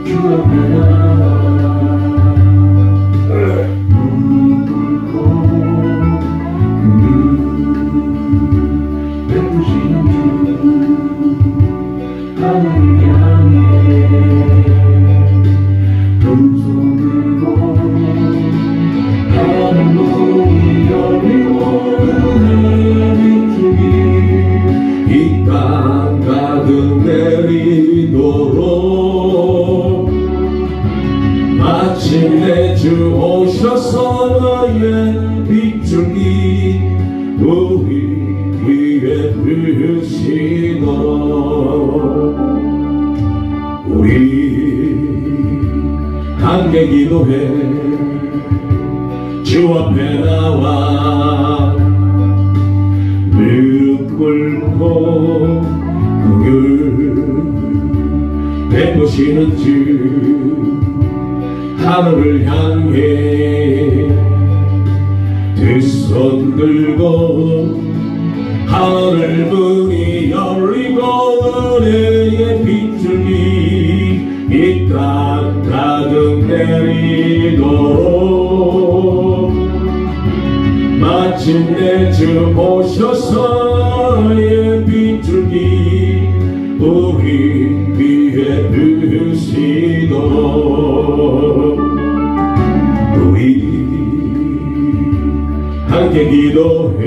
주 앞에 나와 무릎 꿇고 베푸시는 주 하늘을 향해 두 손 들고 하늘 문이 열리고 은혜의 비틀기 이 땅 가득 내리도록 마침내 주 오셔서 너의 빗줄기 우리 위에 부으시도록 우리 함께 기도해 주 앞에 나와 무릎 꿇고 긍휼 베푸시는 주 하늘을 향해 두 손 들고 하늘 문이 열리고 은혜의 빗줄기 이 땅 가득 내리도록 마침내 주 오셔서 너의 빗줄기 우리 위에 부으시도록 우리 함께 기도해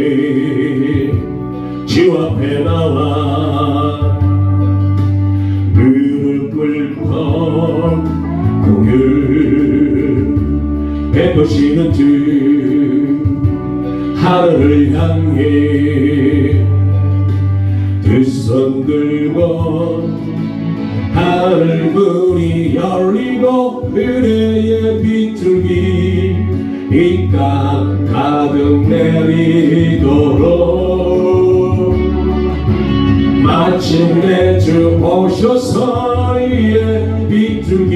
주 앞에 나와 무릎 꿇고 긍휼 베푸시는 주 하늘을 향해 두 손 들고 하늘 문이 열리고 은혜의 빗줄기 이 땅 가득 내리도록 마침내 주 오셔서 너의 빗줄기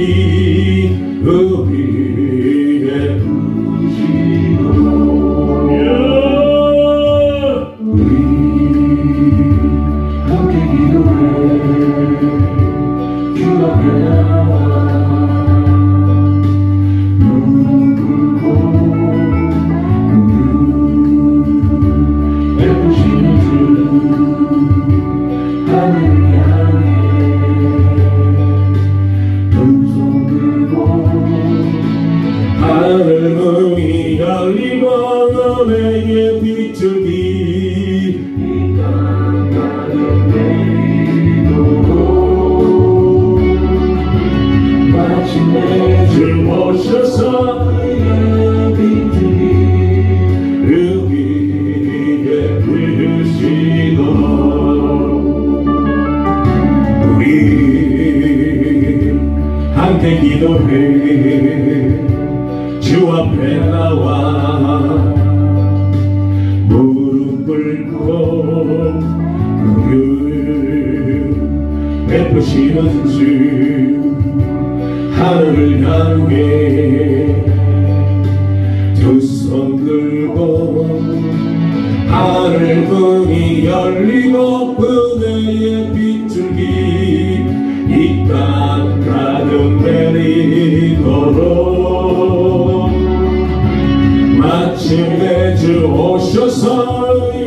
우리의 부으시도록 우리 함께 기도해 주 앞에 나와 무릎 꿇고 긍휼 베푸시는 주 하늘을 향해 두 손 들고 하늘 문이 열리고 너의 빗줄기 이 땅 가득 내리도록 마침내 주 오셔서 너의 빗줄기 우리에 부으시도록 우리 함께 기도해 주 앞에 나와 무릎 꿇고 긍휼 베푸시는 주 하늘을 향해 두 손 들고 하늘 문이 열리고 은혜의 빗줄기 이 땅 가득 내리도록 마침내 주 오셔서 너의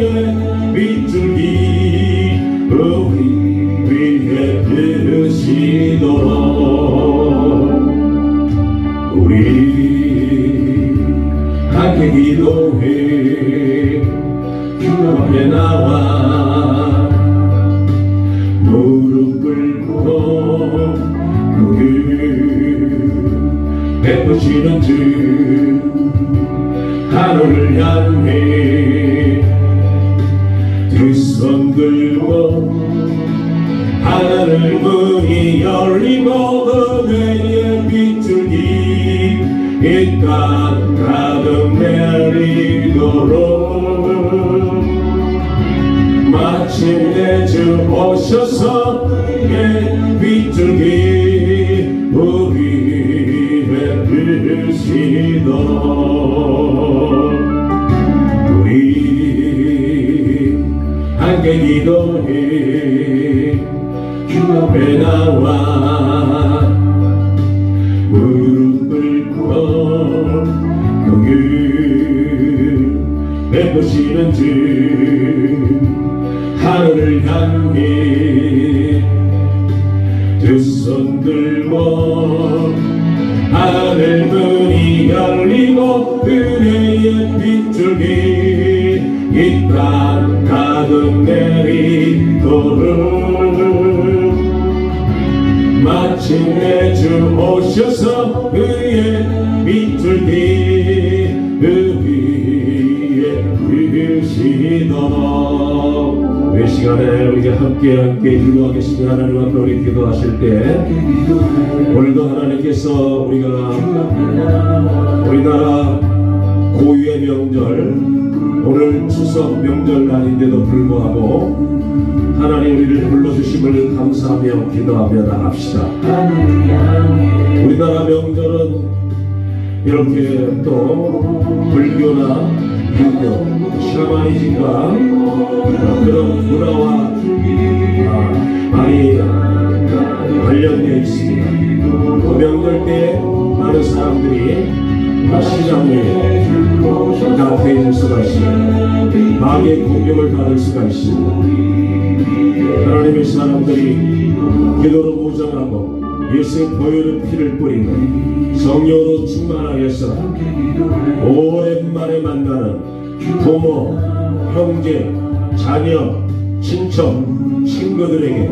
빗줄기 우리 위에 부으시도록 우리 함께 기도해 주 앞에 나와 무릎 꿇고 긍휼 베푸시는 주 하늘을 향해 두 손 들고 하늘 문이 열리고 은혜의 빗줄기 이 땅 가득 내리도록 마침내 주 오셔서 너의 빗줄기 우리에 부으시도록 우리 함께 기도해 주 앞에 나와 무릎을 꿇어 경유 베푸시는 주 하늘을 향해 두 손 들고 하늘 문이 열리고 은혜의 빗줄기 이 땅 가득 내리도록 마침내 주 오셔서 그의 빗줄기 위에 드시도록 이 시간에 우리가 함께 기도하겠습니다. 하나님 앞에 우리 기도하실 때 오늘도 하나님께서 우리나라 고유의 명절 오늘 추석 명절 날인데도 불구하고 하나님 우리를 불러주심을 감사하며 기도하며 나갑시다. 우리나라 명절은 이렇게 또 불교나 유교, 샤머니즘과 그런 문화와 많이 관련되어 있습니다. 그 명절 때 많은 사람들이 신앙에 가태해질 수가 있습니다. 마귀의 공격을 받을 수가 있습니다. 하나님의 사람들이 기도로 무장하고 예수의 보혈의 피를 뿌리고 성령으로 충만하여서 오랜만에 만나는 부모, 형제, 자녀, 친척, 친구들에게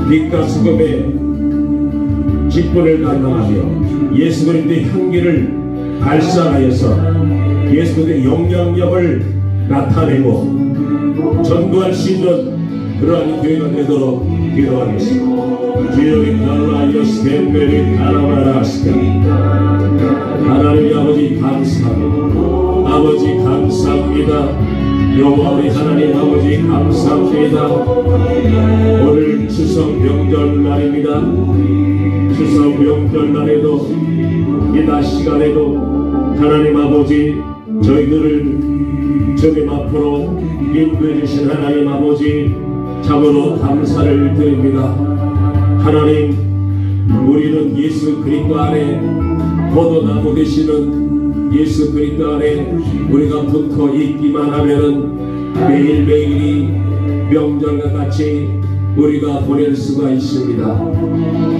빛과 수금의 직분을 감당하며 예수 그리스도의 향기를 발산하여서 예수 그리스도의 영향력을 나타내고 전도할 수 있는 그러한 교회가 되도록 기도하겠습니다. 주여의 갈라이어스 벤베리 가라바라스타 하나님 아버지 감사합니다. 아버지 감사합니다. 여호와 우리 하나님 아버지 감사합니다. 오늘 추석 명절 날입니다. 추석 명절 날에도 이 낮 시간에도 하나님 아버지 저희들을 주님 앞으로 인도해 주신 하나님 아버지 참으로 감사를 드립니다. 하나님 우리는 예수 그리스도 안에 포도나무 되시는 예수 그리스도 안에 우리가 붙어 있기만 하면은 매일매일이 명절과 같이 우리가 보낼 수가 있습니다.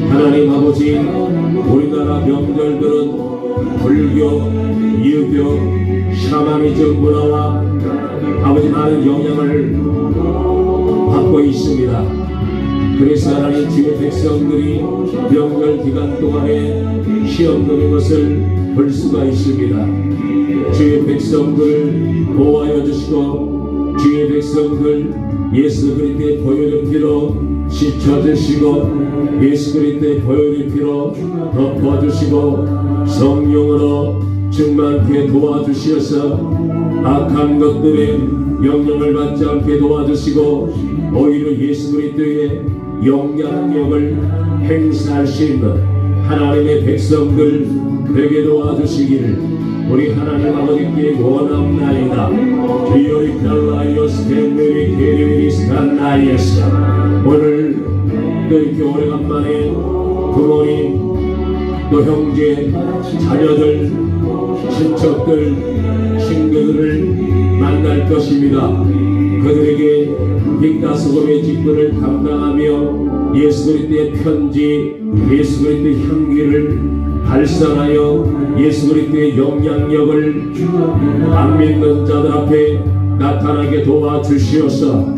하나님 아버지 우리나라 명절들은 불교, 유교, 샤머니즘 문화와 아버지 많은 영향을 받고 있습니다. 그래서 하나님 주의 백성들이 명절 기간 동안에 시험 드는 것을 볼 수가 있습니다. 주의 백성들 보호하여 주시고 주의 백성들 예수 그리스도의 보혈의 피로 씻어주시고 예수 그리스도의 보혈의 피로 덮어주시고 성령으로 충만케 도와주시어서 악한 것들의 영향을 받지 않게 도와주시고 오히려 예수 그리스도의 영향력을 행사할 수 있는 하나님의 백성들 되게 도와주시기를 우리 하나님 아버지께 원합나이다. 주여의 갈라이오스 벤베리 게리미스탄나이오스 오늘 또 이렇게 오래간만에 부모님 또 형제 자녀들 친척들 친구들을 만날 것입니다. 그들에게 빛과 소금의 직분을 감당하며 예수 그리스도의 편지 예수 그리스도의 향기를 발산하여 예수 그리스도의 영향력을 안 믿는 자들 앞에 나타나게 도와주시옵소서.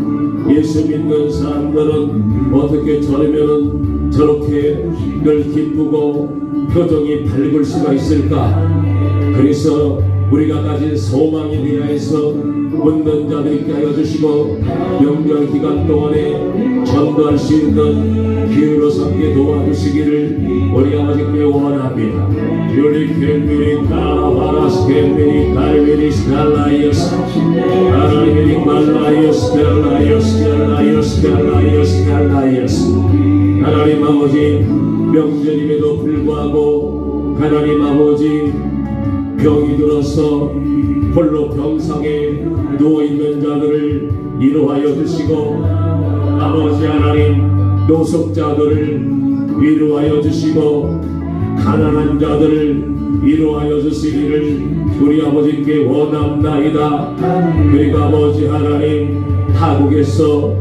예수 믿는 사람들은 어떻게 저러면은 저렇게 늘 기쁘고 표정이 밝을 수가 있을까? 그래서 우리가 가진 소망에 대하여서 묻는 자들 있게 하여 주시고 명절 기간 동안에 전도할 수 있는 기회로 삼게 도와주시기를 우리 아버지께 원합니다. 유리 캔비리 카라바라스 캔비리 칼비리스 갈라이어스 아리비리 갈라이어스 갈라이어스 갈라이어스 갈라이어스 갈라이어스 하나님 아버지 명절임에도 불구하고 하나님 아버지 병이 들어서 홀로 병상에 누워있는 자들을 위로하여 주시고 아버지 하나님 노숙자들을 위로하여 주시고 가난한 자들을 위로하여 주시기를 우리 아버지께 원합나이다. 그리고 아버지 하나님, 타국에서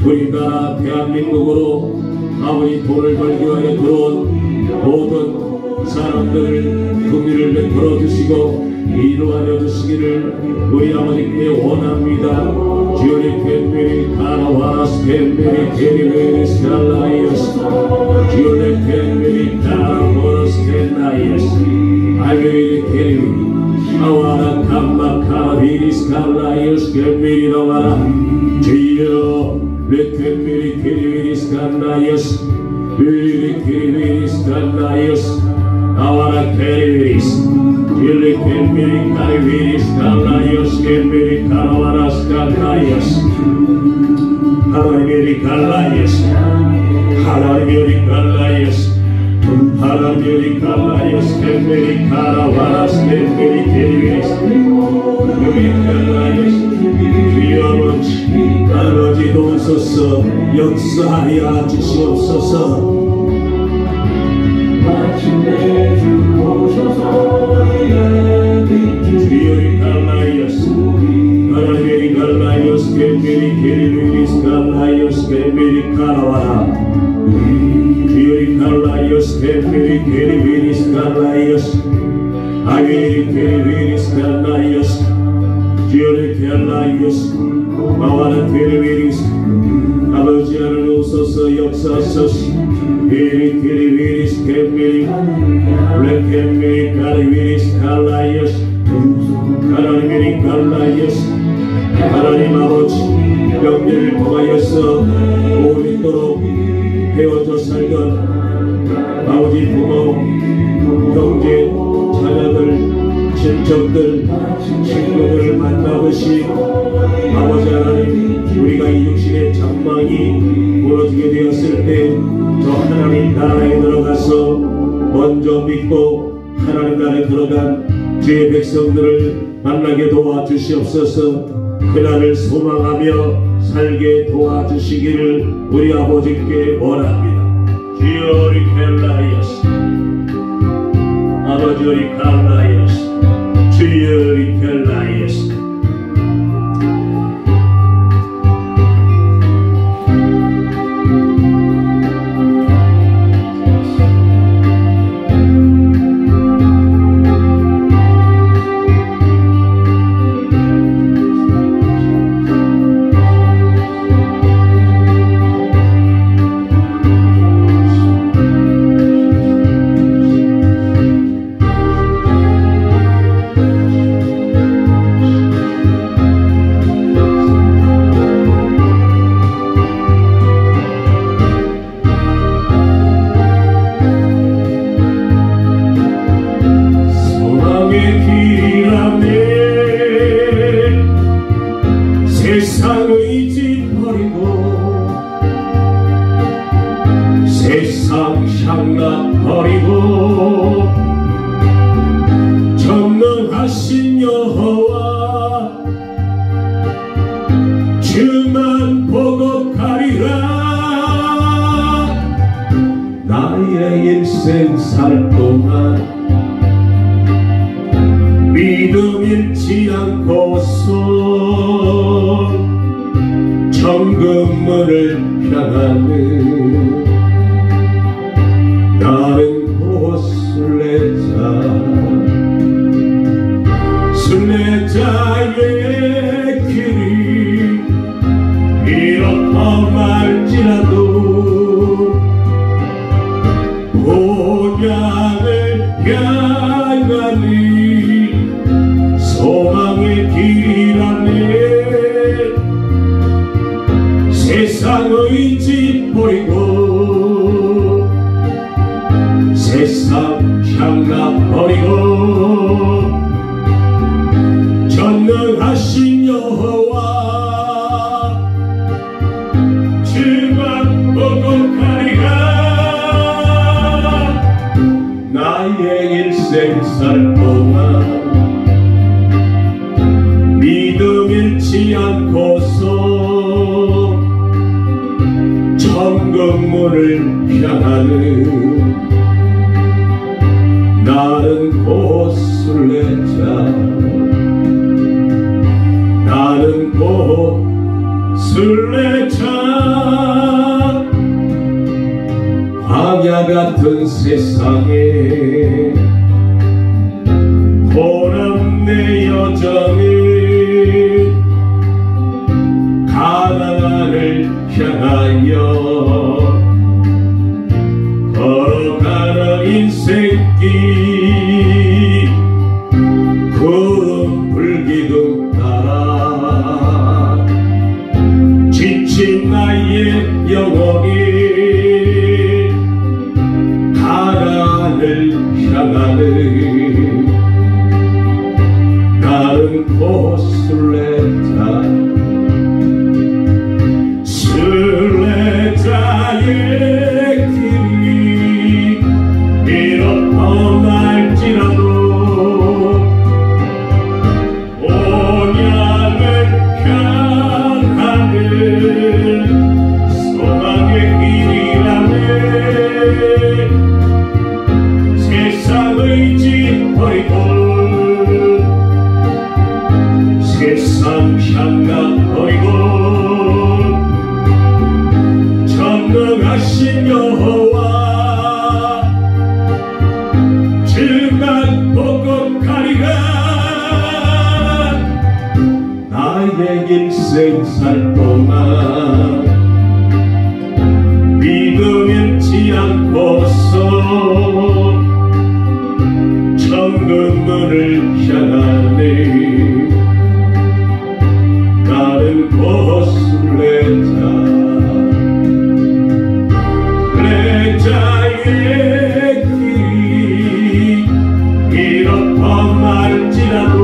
우리나라 대한민국으로 아버지 돈을 벌기 위해 들어온 모든 사람들을 긍휼을 베풀어 주시고 위로하여 주시기를 우리 아버지께 원합니다. 주님 캔베리 카라와스 캔베리 케리베리 스칼라이어스 주님 캔베리 카라와스 캔나이어스 아베리 케리베리 아와라 캄마카 비리 스칼라이어스 캔베리 나와라 주여 레캔베리 케리베리 스칼라이어스 비리 케리베리 스칼라이어스 아와라 케리베리스 Ele 캔베리 카리비리스 칼라이어스 캔베리 카라와라스 칼라이어스 하나님의 칼라이어스 하나님의 칼라이어스 하나님의 칼라이어스 캔베리 카라와라스 캔베리 케리비리스 그의 칼라이어스 주여 아버지 도우소서 역사하여 주시옵소서 마침내 주 오셔서 주여의 갈라이어스 하나님의 갈라이어스 캔베리 케리비리스 갈라이어스 캔베리 카라와라 주여의 갈라이어스 캔베리 케리비리스 갈라이어스 아베리 케리비리스 갈라이어스 주여의 갈라이어스 마와라 케리비리스 아버지 하나님 오소서 역사하소서 베리 케리비리스 캔베리 레캔베리 카리비리스 칼라이어스 하나님의 칼라이어스 하나님 아버지 명제를 통하여서 오랫도록 헤어져 살던 아버지 부모 형제 자녀들 친척들 친구들을 만나듯이 아버지 하나님 우리가 이 육신의 장막이 무너지게 되었을 때 저 하나님 나라에 들어가서 먼저 믿고 하나님 나라에 들어간 주의 백성들을 만나게 도와주시옵소서. 그날을 소망하며 살게 도와주시기를 우리 아버지께 원합니다. 주여 우리 켈라이어스 아버지 우리 칼라이어스 주여 우리 켈라이어스 세상의 집 버리고 세상 향락 버리고 전능하신 여호와 주만 보고 가리라. 나의 일생 살 동안 믿음 잃지 않고서 정금문을 향하는 나는 곧 순례자의 길이 이렇다 말지라도 본향을 향하니 소망의 길이라네. 세상의 집 버리고 세상 향락 버리고 전능하신 여호와 주만 보고 가리라. 나의 일생 살 동안 믿음 잃지 않고서 정금문 향하는 나는 곧 순례자 나는 곧 순례자 광야 같은 세상에 고난 내 여정을 가나안을 향하여 걸어가는 인생길 구름 불기둥 따라 지친 나의 영혼이 가나안을 향하는 나는 곧 순례자 순례자의 길이 이렇게 날지라도 온양을 향하는 소망의 길이라네 세상의 짓버리고 세상 향락버리고 전능하신 여호와 주만 보고 가리라 나의 일생 살 동안 믿음 잃지 않고서 천국문을 향하네 나는 곧 순례자 순례자의 길이 이렇게 날지라도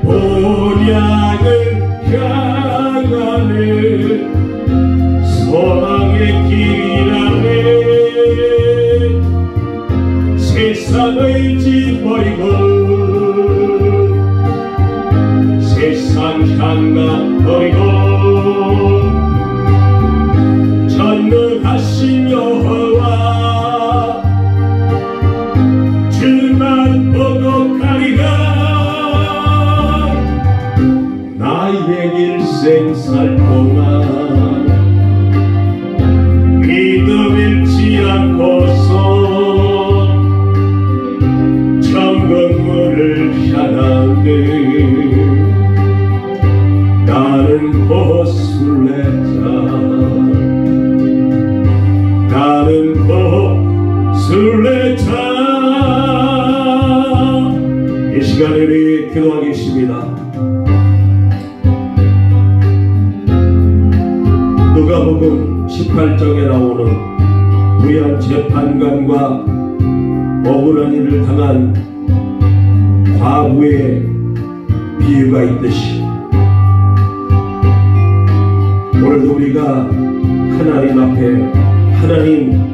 온양을 향하는 소망의 길이라네 세상의 짓버리고 세상 향락버리고 전능하신 여호와 주만 보고 가리라 나의 일생 살 동안 믿음 잃지 않고서 천국문을 향하네 나는 곧 순례자 나는 곧 순례자 이 시간에 우리 기도하겠습니다. 누가복음 18장에 나오는 부양 재판관과 억울한 일을 당한 과부의 비유가 있듯이 오늘도 우리가 하나님 앞에 하나님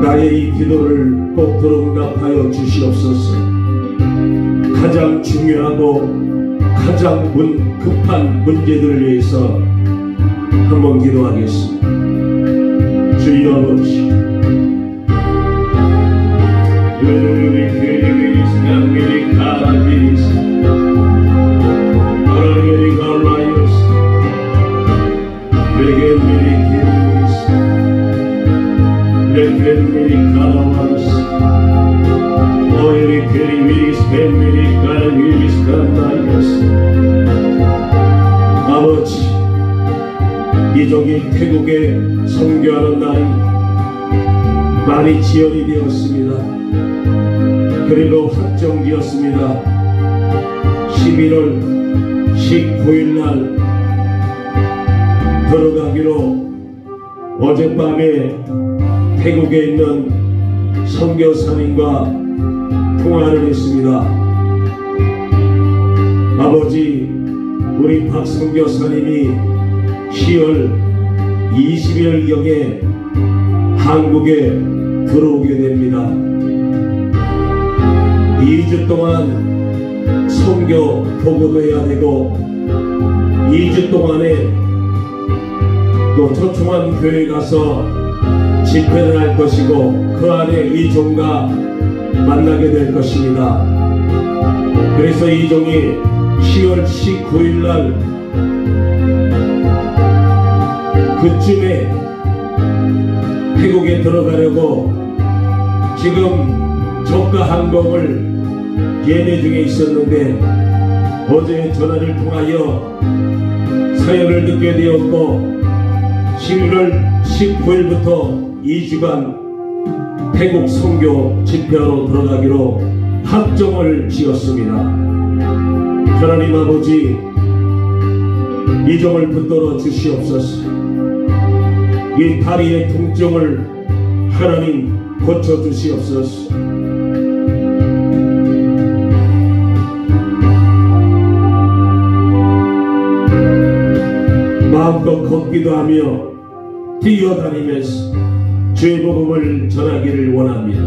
나의 이 기도를 꼭 들응답하여 주시옵소서. 가장 중요하고 가장 급한 문제들을 위해서 한번 기도하겠습니다. 주여 아버지 아버지 이종일 태국에 선교하는 날이 많이 지연이 되었습니다. 그리고 확정되었습니다. 11월 19일 날 들어가기로 어젯밤에 태국에 있는 선교사님과 통화를 했습니다. 아버지, 우리 박 선교사님이 10월 20일경에 한국에 들어오게 됩니다. 2주 동안 선교 보고도 해야 되고 2주 동안에 또 초청한 교회 가서 집회를 할 것이고 그 안에 이 종과 만나게 될 것입니다. 그래서 이 종이 10월 19일 날 그쯤에 태국에 들어가려고 지금 저가 항공을 예매 중에 있었는데 어제 전화를 통하여 사연을 듣게 되었고 11월 19일부터 2주간 태국 선교 집회로 들어가기로 확정을 지었습니다. 하나님 아버지, 이 종을 붙들어 주시옵소서. 이 다리의 통증을 하나님 고쳐 주시옵소서. 마음껏 걷기도 하며 뛰어다니면서 주의 복음을 전하기를 원합니다.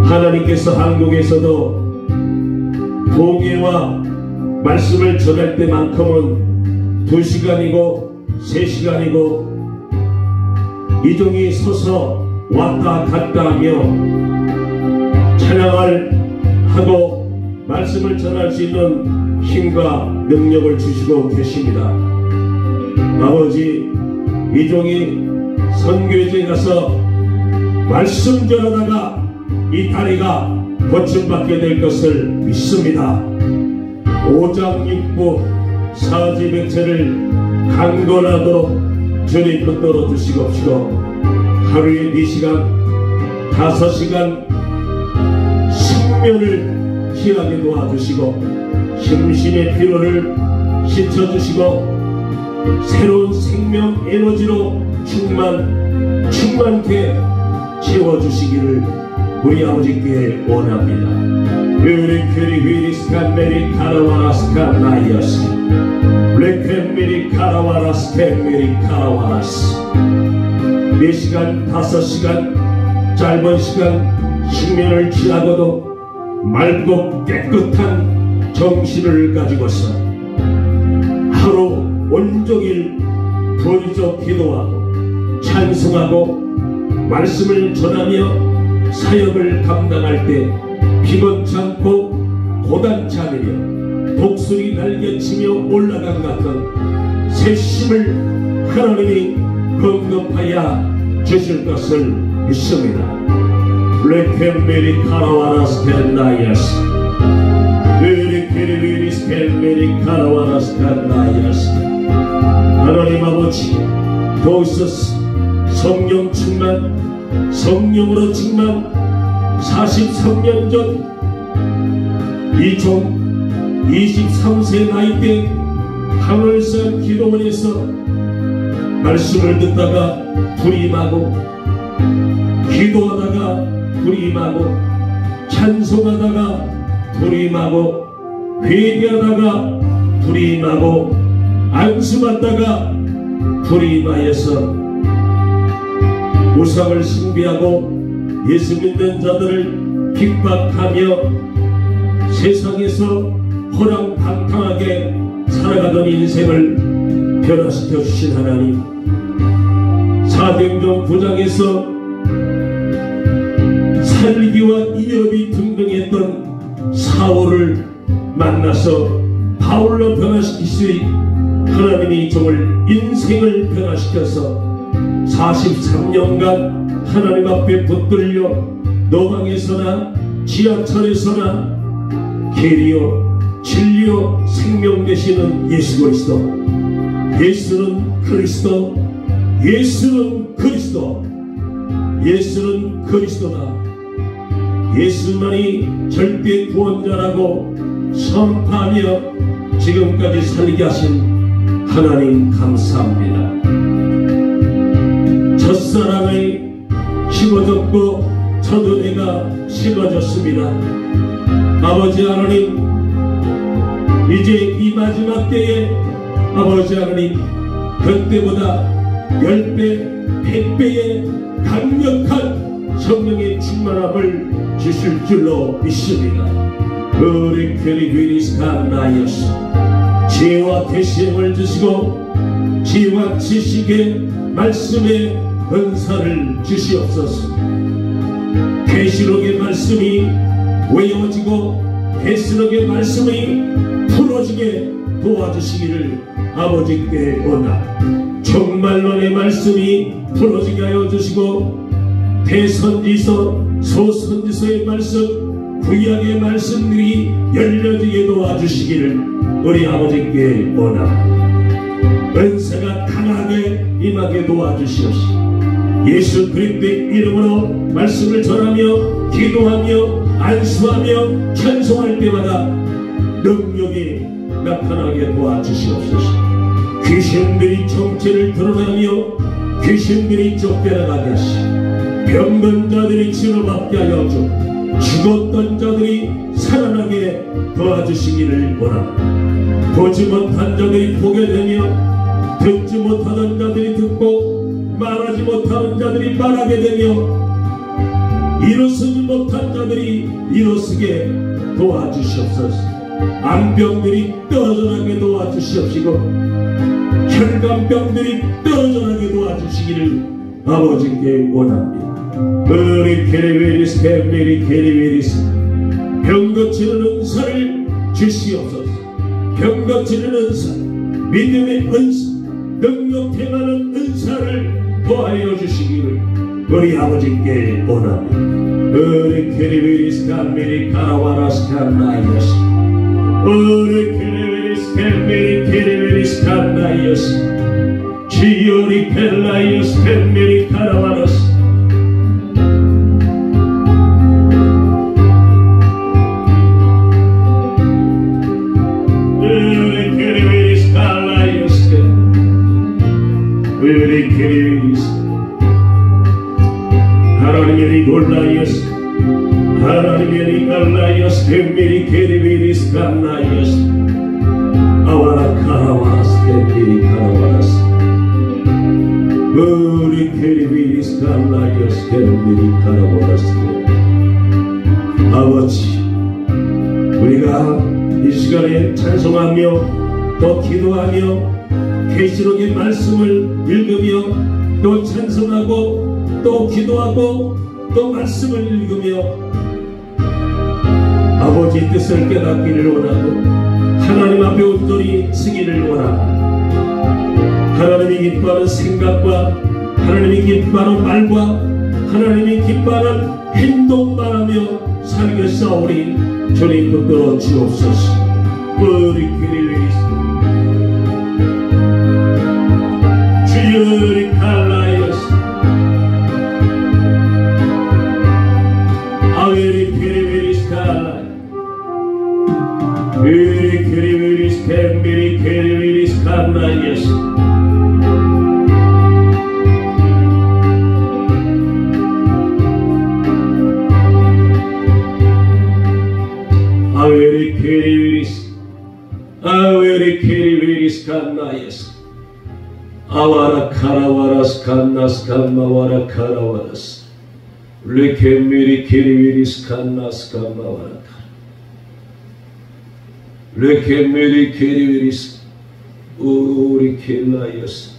하나님께서 한국에서도 봉예와 말씀을 전할 때만큼은 2시간이고 3시간이고 이 종이 서서 왔다 갔다 하며 찬양을 하고 말씀을 전할 수 있는 힘과 능력을 주시고 계십니다. 아버지, 이 종이 선교지에 가서 말씀 전하다가 이 다리가 고침받게 될 것을 믿습니다. 오장육부 사지백체를 강건하도록 주님 붙들어 주시옵시고 하루에 4시간 5시간 숙면을 취하게 도와주시고 심신의 피로를 씻어주시고 새로운 생명 에너지로 충만케 채워주시기를 우리 아버지께 원합니다. 르케리 휘리스칸메리 카라와라스카 나이어스 레케메리 카라와라스케메리 카라와라스 4시간 5시간 짧은 시간 숙면을 취하고도 맑고 깨끗한 정신을 가지고서 하루 온종일 부르짖어 기도하고 찬송하고 말씀을 전하며 사역을 감당할 때 피곤치 않고 고단치 않으며 독수리 날개치며 올라간 같은 새 힘을 하나님이 공급하여 주실 것을 믿습니다. 레케메리 카라와라스케나이아스 하나님 아버지, 더욱서 성령 충만, 성령으로 충만 43년 전 이 종 23세 나이 때 하늘산 기도원에서 말씀을 듣다가 불임하고 기도하다가 불임하고 찬송하다가 불임하고 회개하다가 불임하고 안수받다가 불임하여서 우상을 숭배하고 예수 믿는 자들을 핍박하며 세상에서 허랑방탕하게 살아가던 인생을 변화시켜 주신 하나님, 사도행전 9장에서 살기와 이업이 등등했던 사울을 만나서 바울로 변화시키시 하나님이 종을 인생을 변화시켜서 43년간 하나님 앞에 붙들려 노방에서나 지하철에서나 길이요 진리요 생명 되시는 예수 그리스도, 예수는 그리스도, 예수는 그리스도, 예수는 그리스도다. 예수만이 절대 구원자라고 선포하며 지금까지 살게 하신 하나님 감사합니다. 첫사랑이 심어졌고 저도 내가 심어졌습니다. 아버지 하나님, 이제 이 마지막 때에 아버지 하나님 그때보다 10배, 100배의 강력한 성령의 충만함을 주실 줄로 믿습니다. 지혜와 계시를 주시고 지혜와 지식의 말씀의 은사를 주시옵소서. 계시록의 말씀이 외워지고 계시록의 말씀이 풀어지게 도와주시기를 아버지께 원합니다. 종말론의 말씀이 풀어지게 하여 주시고 대선지서 소선지서의 말씀 구약의 말씀들이 열려지게 도와주시기를 우리 아버지께 원합니다. 은사가 강하게 임하게 도와주시옵시고 예수 그리스도의 이름으로 말씀을 전하며 기도하며 안수하며 찬송할 때마다 능력이 나타나게 도와주시옵소서. 귀신들이 정체를 드러나며 귀신들이 쫓겨나가게 하시고 병든 자들이 치료받게 하여 주 죽었던 자들이 살아나게 도와주시기를 원합니다. 보지 못한 자들이 보게 되며 듣지 못하던 자들이 듣고 말하지 못하는 자들이 말하게 되며 일어서지 못한 자들이 일어서게 도와주시옵소서. 암병들이 떨어져나게 도와주시옵시고 혈관병들이 떨어져나게 도와주시기를 아버지께 원합니다. 우리 케리베리스 케미리 케리베리스 병 고치는 은사를 주시옵소서. 병 고치는 은사, 믿음의 은사, 능력 행하는 은사를 도하여 주시기를 우리 아버지께 원합니다. 우리 케리베리스 케미리 카라와라스 카나이아스 우리 케리베리스 케미리 케리베리스 카나이아스 지요리 켈라이아스 케미리 카라와라스 우리 케리베리스 하나님의 리골라이아스 하나님의 리갈라이아스 케미리 케리베리스 갈라이아스 아와라 카라와라스 케미리 카라와라스 우리 케리베리스 갈라이아스 케미리 카라와라스 아버지 우리가 이 시간에 찬송하며 또 기도하며 계시록의 말씀을 읽으며 또 찬송하고 또 기도하고 또 말씀을 읽으며 아버지 뜻을 깨닫기를 원하고 하나님 앞에 온전히 쓰기를 원합니다. 하나님이 기뻐하는 생각과 하나님이 기뻐하는 말과 하나님이 기뻐하는 행동만 하며 살겠사오니 주님 붙들어 주옵소서. 우리 기리리스 주여리 칼라이어스 아웨리 케리베리스 칼라이 우리 케리베리스 캔베리 케리베리스 칼라이어스 아웨리 케리베리스 아웨리 케리베리스 칼라이어스 아와라 카라와라스 칸나스 칸마와라 카라와라스 레케미리 케리비리스 칸나스 칸마와라 레케미리 케리비리스 우리 켈라이어스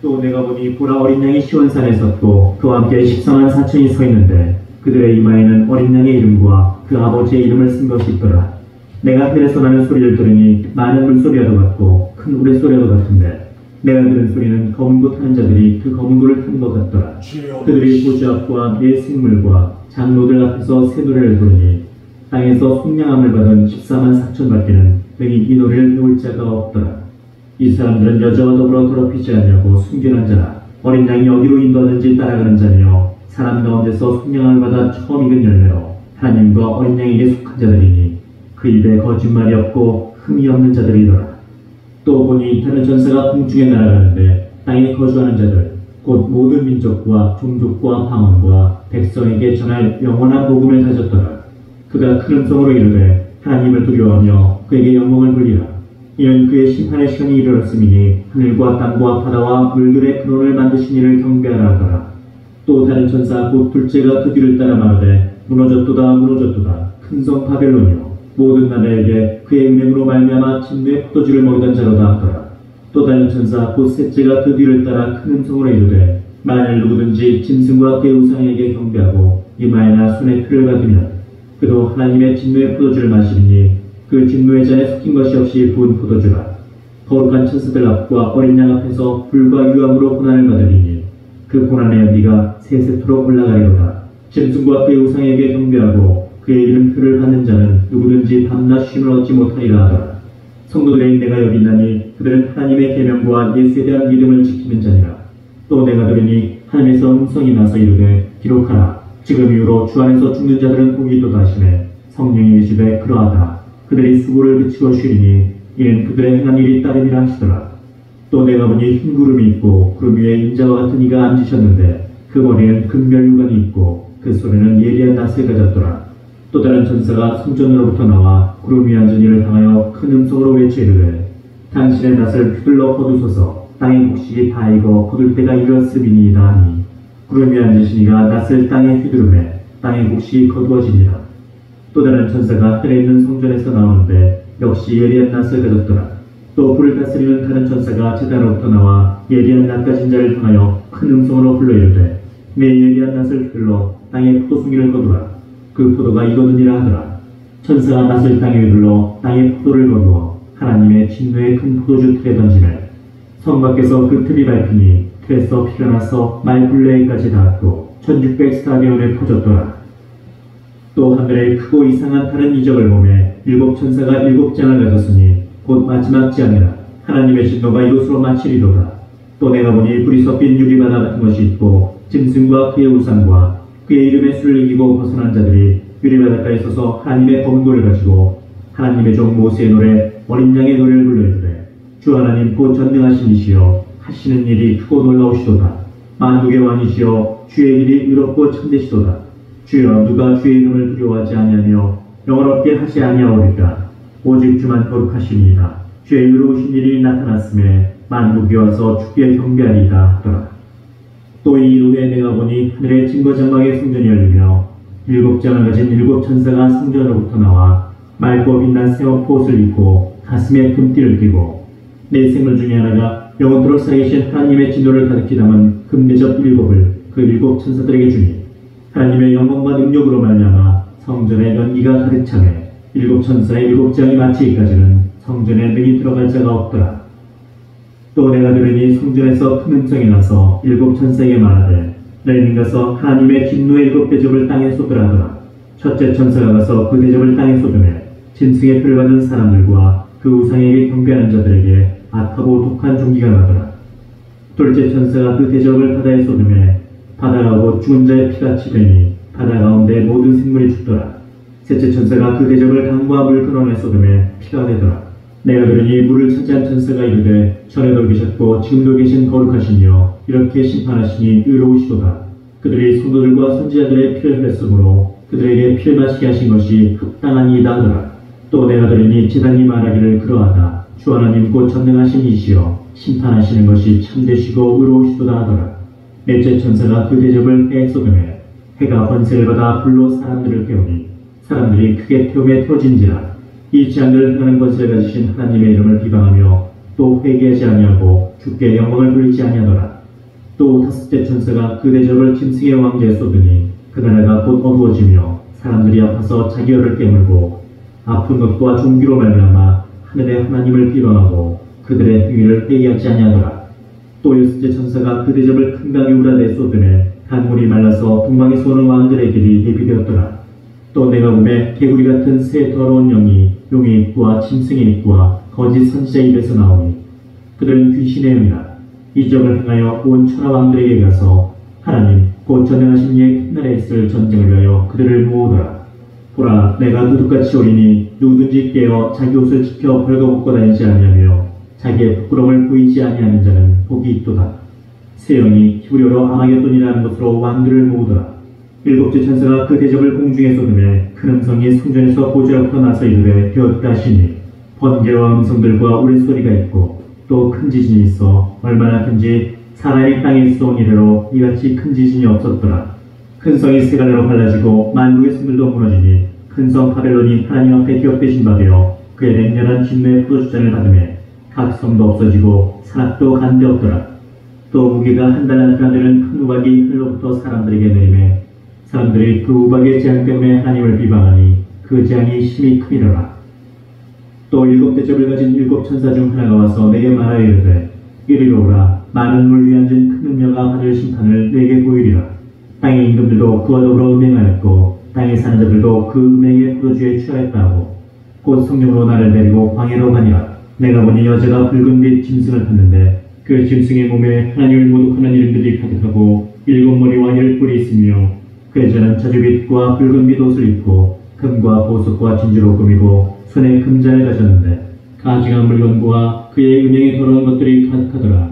또 내가 보니 보라 어린 양이 시온산에 섰고 그와 함께 14만 4천이 서 있는데 그들의 이마에는 어린 양의 이름과 그 아버지의 이름을 쓴 것이 있더라. 내가 하늘에서 나는 소리를 들으니 많은 물소리와도 같고 큰 우레소리와도 같은데 내가 들은 소리는 검은 고 타는 자들이 그 검은 고를 타는 것 같더라. 그들이 보좌 앞과 내 생물과 장로들 앞에서 새 노래를 부르니 땅에서 속량함을 받은 14만 4천 밖에는 능히 이 노래를 배울 자가 없더라. 이 사람들은 여자와 더불어 더럽히지 않냐고 순결한 자라. 어린 양이 어디로 인도하는지 따라가는 자며 사람 가운데서 속량함을 받아 처음 익은 열매로 하나님과 어린 양에게 속한 자들이니 그 입에 거짓말이 없고 흠이 없는 자들이더라. 또 보니 다른 전사가 공중에 날아가는데 땅에 거주하는 자들 곧 모든 민족과 종족과 방언과 백성에게 전할 영원한 복음을 가졌더라. 그가 큰 음성으로 이르되 하나님을 두려워하며 그에게 영광을 돌리라. 이는 그의 심판의 시간이 이르렀음이니 하늘과 땅과 바다와 물들의 근원을 만드신 이를 경배하라 하더라. 또 다른 천사 곧 둘째가 그 뒤를 따라 말하되 무너졌도다 무너졌도다 큰 성 바벨론이요 모든 나라에게 그의 은행으로 말미암아 진노의 포도주를 먹이던 자로다 하더라. 또 다른 천사 곧 셋째가 그 뒤를 따라 큰 음성으로 이르되 만일 누구든지 짐승과 그의 우상에게 경배하고 이마에나 손에 표를 받으면 그도 하나님의 진노의 포도주를 마시리니 그 진노의 잔에 섞인 것이 없이 부은 포도주라. 거룩한 천사들 앞과 어린 양 앞에서 불과 유황으로 고난을 받으리니 그 고난의 연기가 세세토록 올라가리로다. 짐승과 그의 우상에게 경배하고 그의 이름표를 받는 자는 누구든지 밤낮 쉼을 얻지 못하리라 하더라. 성도들의 내가 여기 있나니 그들은 하나님의 계명과 예수에 대한 믿음을 지키는 자니라. 또 내가 들으니 하늘에서 음성이 나서 이르되 기록하라. 지금 이후로 주 안에서 죽는 자들은 복이 있도다 하시매 성령이 이르시되 그러하다. 그들이 수고를 그치고 쉬리니 이는 그들의 행한 일이 따름이라 하시더라. 또 내가 보니 흰 구름이 있고 구름 위에 인자와 같은 이가 앉으셨는데 그 머리에는 금멸유관이 있고 그 손에는 예리한 낫을 가졌더라. 또 다른 천사가 성전으로부터 나와 구름 위에 앉은 이를 향하여 큰 음성으로 외쳐 이르되 당신의 낫을 휘둘러 거두소서. 땅의 곡식이 다 익어 거둘 때가 이르렀음이니이다 하니 구름 위에 앉으신 이가 낫을 땅에 휘두르매 땅의 곡식이 거두어지니라. 또 다른 천사가 하늘에 있는 성전에서 나오는데 역시 예리한 낫을 가졌더라. 또 불을 다스리는 다른 천사가 제단으로부터 나와 예리한 낫 가진 자를 향하여 큰 음성으로 불러 이르되 내 예리한 낫을 휘둘러 땅의 포도송이를 거두라. 그 포도가 익었느니라 하더라. 천사가 낫을 땅에 휘둘러 땅의 포도를 거두어 하나님의 진노의 큰 포도주 틀에 던지매 성 밖에서 그 틈이 밟히니 틀에서 피가 나서 말굴레에까지 닿았고 1600스타디온에 퍼졌더라. 또 하늘에 크고 이상한 다른 이적을 보매 일곱 천사가 일곱 장을 가졌으니 곧 마지막 장이라. 하나님의 진노가 이곳으로 마치리로다. 또 내가 보니 불이 섞인 유리바다 같은 것이 있고 짐승과 그의 우상과 그의 이름의 수를 이기고 벗어난 자들이 유리바닷가에 서서 하나님의 검도를 가지고 하나님의 종 모세의 노래 어린 양의 노래를 불러 이르되 주 하나님 곧 전능하신 이시여 하시는 일이 크고 놀라우시도다. 만국의 왕이시여 주의 일이 의롭고 참되시도다. 주여 누가 주의 이름을 두려워하지 아니하며 영원롭게 하지 아니하오리까. 오직 주만 거룩하시니이다. 주의 의로우신 일이 나타났음에 만국이 와서 주께 경배하리이다 하더라. 또 이 일 후에 내가 보니 하늘의 증거장막의 성전이 열리며 일곱 장을 가진 일곱 천사가 성전으로부터 나와 맑고 빛난 새옷 옷을 입고 가슴에 금띠를 띠고 네 생물 중에 하나가 영원토록 살아계신 하나님의 진노를 가득히 담은 금대접 일곱을 그 일곱 천사들에게 주니 하나님의 영광과 능력으로 말미암아 성전에 연기가 가득 차매 일곱 천사의 일곱 장이 마치기까지는 성전에 능히 들어갈 자가 없더라. 또 내가 들으니 성전에서 큰 음성이 나서 일곱 천사에게 말하되 너희는 가서 하나님의 진노의 일곱 대접을 땅에 쏟으라 하더라. 첫째 천사가 가서 그 대접을 땅에 쏟으매 짐승의 표를 받은 사람들과 그 우상에게 경배하는 자들에게 악하고 독한 종기가 나더라. 둘째 천사가 그 대접을 바다에 쏟으매 바다가 곧 죽은 자의 피같이 되니 바다 가운데 모든 생물이 죽더라. 셋째 천사가 그 대접을 강과 물 근원에 쏟으매 피가 되더라. 내가 들으니 물을 차지한 천사가 이르되 전에도 계셨고 지금도 계신 거룩하시니여 이렇게 심판하시니 의로우시도다. 그들이 성도들과 선지자들의 피를 흘렸으므로 그들에게 피를 마시게 하신 것이 합당하니이다 하더라. 또 내가 들으니 제단이 말하기를 그러하다. 주 하나님 곧 전능하신 이시여 심판하시는 것이 참되시고 의로우시도다 하더라. 넷째 천사가 그 대접을 해에 쏟으매 해가 번세를 받아 불로 사람들을 태우니 사람들이 크게 태움에 태워진지라. 이 재앙들을 행하는 권세를 가지신 하나님의 이름을 비방하며 또 회개하지 아니하고 주께 영광을 돌리지 아니하더라. 또 다섯째 천사가 그 대접을 짐승의 왕좌에 쏟으니 그 나라가 곧 어두워지며 사람들이 아파서 자기 혀를 깨물고 아픈 것과 종기로 말미암아 하늘의 하나님을 비방하고 그들의 행위를 회개하지 아니하더라. 또 여섯째 천사가 그 대접을 큰 강 유브라데에 쏟으매 강물이 말라서 동방에서 오는 왕들의 길이 예비되었더라. 또 내가 보매 개구리 같은 새 더러운 영이 용의 입과 짐승의 입과 거짓 선지자 입에서 나오니 그들은 귀신의 영이라. 이 점을 행하여 온 천하 왕들에게 가서 하나님 곧 전능하신 이의 큰 나라에 있을 전쟁을 위하여 그들을 모으더라. 보라 내가 도둑같이 오리니 누구든지 깨어 자기 옷을 지켜 벌거벗고 다니지 아니하며 자기의 부끄러움을 보이지 아니하는 자는 복이 있도다. 새 영이 히브리어로 아마겟돈이라는 것으로 왕들을 모으더라. 일곱째 천사가 그 대접을 공중에 쏟으매 큰 음성이 성전에서 보좌로부터 나서 이르되 되었다 하시니 번개와 음성들과 우레소리가 있고 또 큰 지진이 있어 얼마나 큰지 사람이 땅에 쏘은 이래로 이같이 큰 지진이 없었더라. 큰 성이 세간으로 갈라지고 만국의 성들도 무너지니 큰 성 바벨론이 하나님 앞에 기업되신 바 되어 그의 맹렬한 진노의 포도주잔을 받음에 각 성도 없어지고 산악도 간데 없더라. 또 무게가 한 달란트나 되는 큰 우박이 하늘로부터 사람들에게 내림에 사람들이 그 우박의 재앙 때문에 하나님을 비방하니 그 재앙이 심히 크니라. 또 7대접을 가진 7천사 중 하나가 와서 내게 말하여 이르되 이리로 오라. 많은 물 위에 앉은 큰 음녀가 받을 심판을 내게 보이리라. 땅의 임금들도 그와 더불어 음행하였고 땅에 사는 자들도 그 음행의 포도주에 취하였다 하고 곧 성령으로 나를 데리고 광야로 가니라. 내가 보니 여자가 붉은 빛 짐승을 탔는데 그 짐승의 몸에 하나님을 모독하는 이름들이 가득하고 7머리와 10뿔이 있으며 그의 자는 자주빛과 붉은 빛 옷을 입고 금과 보석과 진주로 꾸미고 손에 금잔을 가졌는데 가증한 물건과 그의 음행에 더러운 것들이 가득하더라.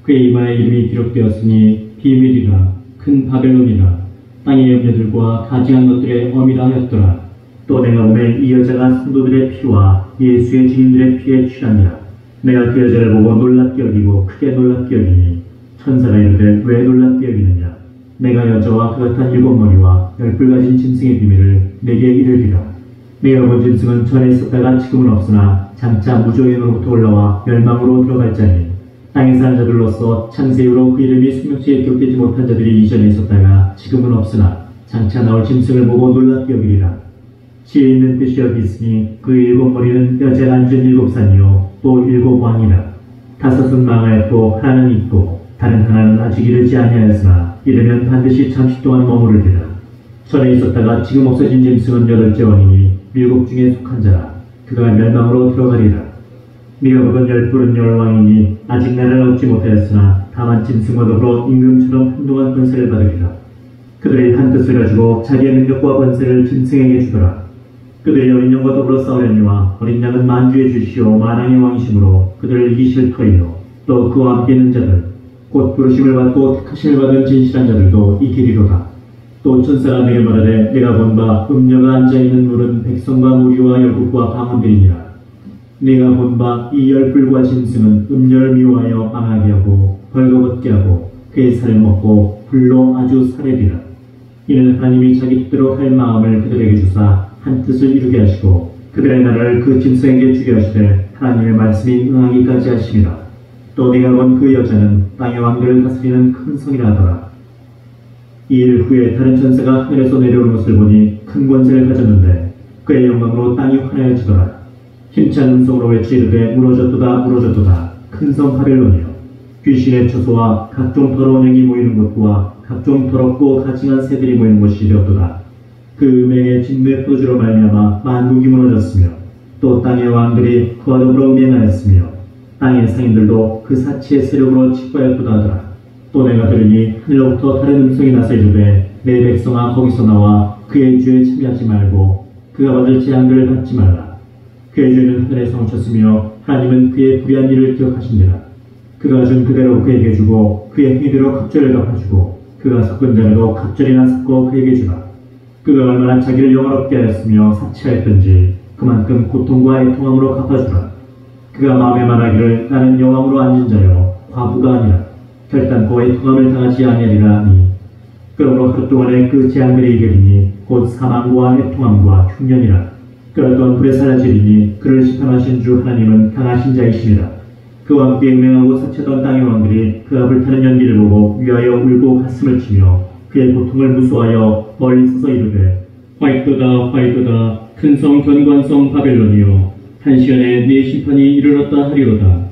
그의 이마에 이름이 기록되었으니 비밀이라 큰 바벨론이라 땅의 염려들과 가증한 것들의 어미라 하였더라. 또 내가 보매 이 여자가 성도들의 피와 예수의 증인들의 피에 취하니라. 내가 그 여자를 보고 놀랍게 여기고 크게 놀랍게 여기니 천사가 이르되 왜 놀랍게 여기느냐. 내가 여자와 그 같은 7머리와 10뿔 가진 짐승의 비밀을 내게 이르리라. 내가 본 짐승은 전에 있었다가 지금은 없으나 장차 무저행으로부터 올라와 멸망으로 들어갈 자니 땅에 사는 자들로서 창세 이후로 그 이름이 생명책에 기록되지 못한 자들이 이전에 있었다가 지금은 없으나 장차 나올 짐승을 보고 놀랍게 여기리라. 지혜 있는 뜻이 여기 있으니 그 7머리는 여자가 앉은 7산이요 또 7왕이라. 5은 망하였고 하나는 있고 다른 하나는 아직 이르지 아니하였으나 이르면 반드시 잠시 동안 머무르리라. 전에 있었다가 지금 없어진 짐승은 8째 왕이니 7 중에 속한 자라. 그가 멸망으로 들어가리라. 네가 보던 10뿔은 10왕이니 아직 나라를 얻지 못하였으나 다만 짐승과 더불어 임금처럼 한동안 권세를 받으리라. 그들이 한 뜻을 가지고 자기의 능력과 권세를 짐승에게 주더라. 그들이 어린 양과 더불어 싸우려니와 어린 양은 만주의 주시오 만왕의 왕이시므로 그들을 이기실 터이요 또 그와 함께 있는 자들 곧 부르심을 받고 택하심을 받은 진실한 자들도 이기리로다. 또 천사가 내게 말하되 내가 본 바 음녀가 앉아있는 물은 백성과 무리와 열국과 방언들이니라. 내가 본 바 이 10뿔과 짐승은 음녀를 미워하여 망하게 하고 벌거벗게 하고 그의 살을 먹고 불로 아주 살해리라. 이는 하나님이 자기 뜻대로 할 마음을 그들에게 주사 한 뜻을 이루게 하시고 그들의 나라를 그 짐승에게 주게 하시되 하나님의 말씀이 응하기까지 하심이라. 또 내가 본 그 여자는 땅의 왕들을 다스리는 큰 성이라 하더라. 이 일 후에 다른 천사가 하늘에서 내려오는 것을 보니 큰 권세를 가졌는데 그의 영광으로 땅이 환하여지더라. 힘찬 음성으로 외치르되 무너졌도다 무너졌도다 큰 성 바벨론이여 귀신의 처소와 각종 더러운 영이 모이는 곳과 각종 더럽고 가증한 새들이 모이는 곳이 되었도다. 그 음행의 진노의 포도주로 말미암아 만국이 무너졌으며 또 땅의 왕들이 그와 더불어 음행하였으며 땅의 상인들도 그 사치의 세력으로 짓밟았도다 하더라. 또 내가 들으니 하늘로부터 다른 음성이 나서 이르되 내 백성아 거기서 나와 그의 죄에 참여하지 말고 그가 받을 재앙들을 받지 말라. 그의 죄는 하늘에서 멈췄으며 하나님은 그의 불의한 일을 기억하신대라. 그가 준 그대로 그에게 주고 그의 행위대로 갑절을 갚아주고 그가 섞은 자라도 갑절이나 섞어 그에게 주라. 그가 얼마나 자기를 영화롭게 하였으며 사치하였던지 그만큼 고통과 애통함으로 갚아주라. 그가 마음에 말하기를 나는 여왕으로 앉은 자여 과부가 아니라 결단코 애통함을 당하지 아니하리라 하니 그러므로 하루 동안에 그 재앙들이 이르리니 곧 사망과 애통함과 흉년이라. 그가 또한 불에 사라지리니 그를 심판하신 주 하나님은 강하신 자이시니라. 그와 함께 음행하고 사치하던 땅의 왕들이 그가 불타는 연기를 보고 위하여 울고 가슴을 치며 그의 고통을 무서워하여 멀리 서서 이르되 화이토다 화이토다 큰 성 견관성 바벨론이여 한 시간에 네 심판이 이르렀다 하리로다.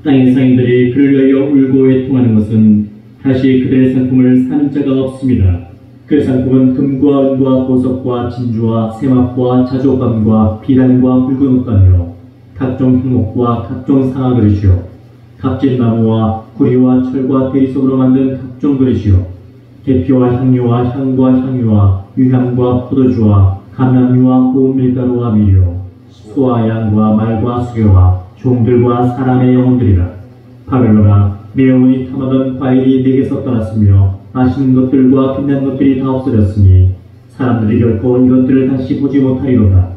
땅의 상인들이 그를 위하여 울고 애통하는 것은 다시 그들의 상품을 사는 자가 없습니다. 그 상품은 금과 은과 보석과 진주와 세마포와 자조감과 비단과 붉은 옷감이요 각종 향목과 각종 상아 그릇이요 값진 나무와 구리와 철과 대리석으로 만든 각종 그릇이요 계피와 향료와 향과 향유와 유향과 포도주와 감람유와 고운 밀가루와 밀요 소와 양과 말과 수레와 종들과 사람의 영혼들이라. 바벨론아 내 영혼이 탐하던 과일이 내게서 떠났으며 맛있는 것들과 빛난 것들이 다 없어졌으니 사람들이 결코 이것들을 다시 보지 못하리로다.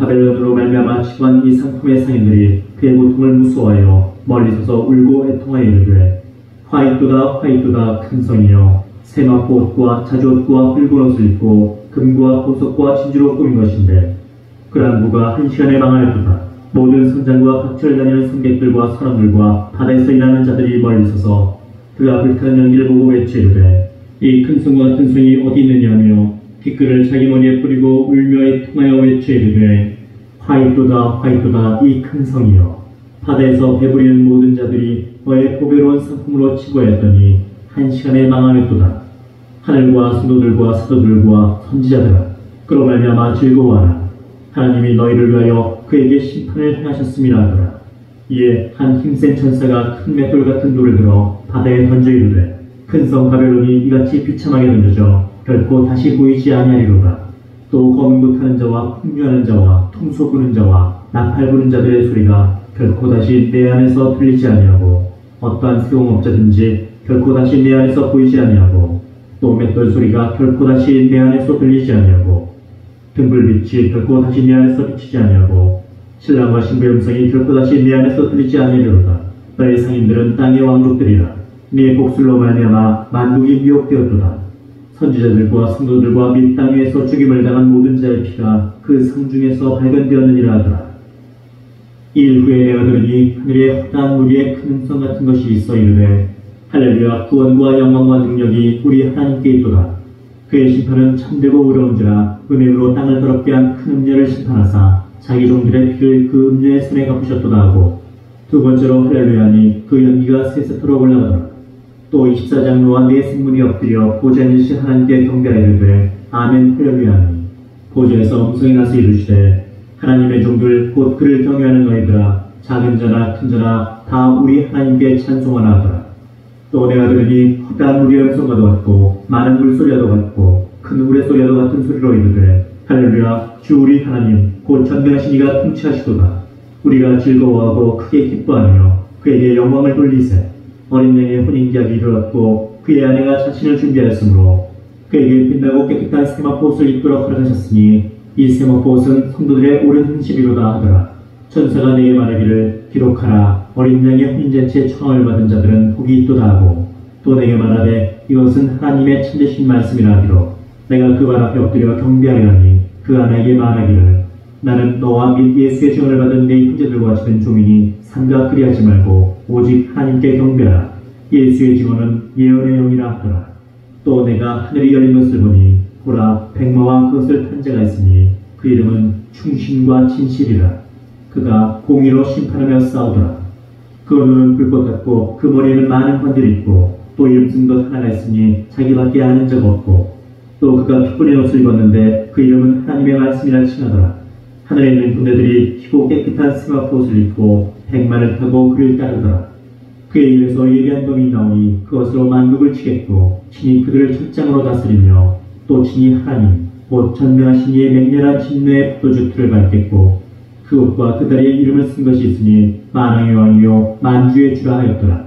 바벨론으로 말미암아 치고한 이 상품의 상인들이 그의 고통을 무서워하여 멀리 서서 울고 애통하여 이르되 화이토다 화이토다 큰 성이여 세마포 옷과 자주옷과 붉은 옷을 입고 금과 보석과 진주로 꾸민 것인데 그 항구가 한 시간에 망하였도다. 모든 선장과 각처를 다니는 승객들과 선원들과 바다에서 일하는 자들이 멀리 서서 그가 불타는 연기를 보고 외치이르되 이 큰 성과 같은 성이 어디 있느냐 하며 티끌을 자기 머리에 뿌리고 울며 애통하여 외치이르되 화이토다 화이토다 이 큰 성이여 바다에서 배부리는 모든 자들이 너의 보배로운 상품으로 치부하였더니 한 시간에 망하였도다. 하늘과 성도들과 사도들과 선지자들아 그로 말미암아 즐거워하라. 하나님이 너희를 위하여 그에게 심판을 행하셨음이라 하더라. 이에 한 힘센 천사가 큰 맷돌 같은 돌을 들어 바다에 던져 이르되 큰 성 바벨론이 이같이 비참하게 던져져 결코 다시 보이지 아니하리로다. 또 검은 타는 자와 풍류하는 자와 통소 부는 자와 나팔 부는 자들의 소리가 결코 다시 내 안에서 들리지 아니하고 어떠한 세공업자든지 결코 다시 내 안에서 보이지 아니하고 또 맷돌 소리가 결코 다시 내 안에서 들리지 아니하고 등불빛이 결코 다시 내 안에서 비치지 아니하고 신랑과 신부의 음성이 결코 다시 내 안에서 들리지 아니하리로다. 너의 상인들은 땅의 왕족들이라. 네 복술로 말미암아 만국이 미혹되었도다. 선지자들과 성도들과 및 땅 위에서 죽임을 당한 모든 자의 피가 그 성 중에서 발견되었느니라 하더라. 이 일 후에 내가 들으니 하늘에 헛다한 무리의 큰 음성 같은 것이 있어 이르되 할렐루야 구원과 영광과 능력이 우리 하나님께 있도다. 그의 심판은 참되고 의로운지라 은혜로 땅을 더럽게 한 큰 음녀를 심판하사 자기 종들의 피를 그 음녀의 손에 갚으셨도다 하고 두 번째로 할렐루야니 그 연기가 세세토록 올라가더라. 또 24장로와 네 생물이 엎드려 보좌에 계신 하나님께 경배하이르되 아멘 할렐루야니 보좌에서 음성이 나서 이르시되 하나님의 종들 곧 그를 경외하는 너희들아 작은 자나 큰 자나 다 우리 하나님께 찬송하라 하더라. 또 내가 들으니 헛다한 무리의 음성과도 같고 많은 물소리와도 같고 큰 우레소리와도 같은 소리로 이르되 할렐루야 주 우리 하나님 곧 전능하신 이가 통치하시도다. 우리가 즐거워하고 크게 기뻐하며 그에게 영광을 돌리세. 어린 양의 혼인기약이 이르렀고 그의 아내가 자신을 준비하였으므로 그에게 빛나고 깨끗한 세마포 옷을 입도록 허락하셨으니 이 세마포 옷은 성도들의 옳은 행실이로다 하더라. 천사가 내게 말하기를 기록하라. 어린 양의 혼인잔치에 청함을 받은 자들은 복이 있도다 하고 또 내게 말하되 이것은 하나님의 참되신 말씀이라 하기로 내가 그 발 앞에 엎드려 경배하려니 그 아내에게 말하기를 나는 너와 및 예수의 증언을 받은 내 형제들과 같은 종이니 삼가 그리하지 말고 오직 하나님께 경배하라. 예수의 증언은 예언의 영이라 하더라. 또 내가 하늘이 열린 것을 보니 보라 백마와 그것을 탄 자가 있으니 그 이름은 충신과 진실이라. 그가 공의로 심판하며 싸우더라. 그 눈은 불꽃 같고 그 머리에는 많은 관들이 있고 또 이름 쓴 것 하나가 있으니 자기밖에 아는 적 없고 또 그가 피분의 옷을 입었는데 그 이름은 하나님의 말씀이라 칭하더라. 하늘에 있는 군대들이 희고 깨끗한 세마포 옷을 입고 백마를 타고 그를 따르더라. 그의 입에서 예리한 검이 나오니 그것으로 만국을 치겠고 친히 그들을 첫장으로 다스리며 또 친히 하나님 곧 전능하신 이의 맹렬한 진노의 포도주 틀을 밟겠고 그 옷과 그 다리에 이름을 쓴 것이 있으니 만왕의 왕이요 만주의 주라 하였더라.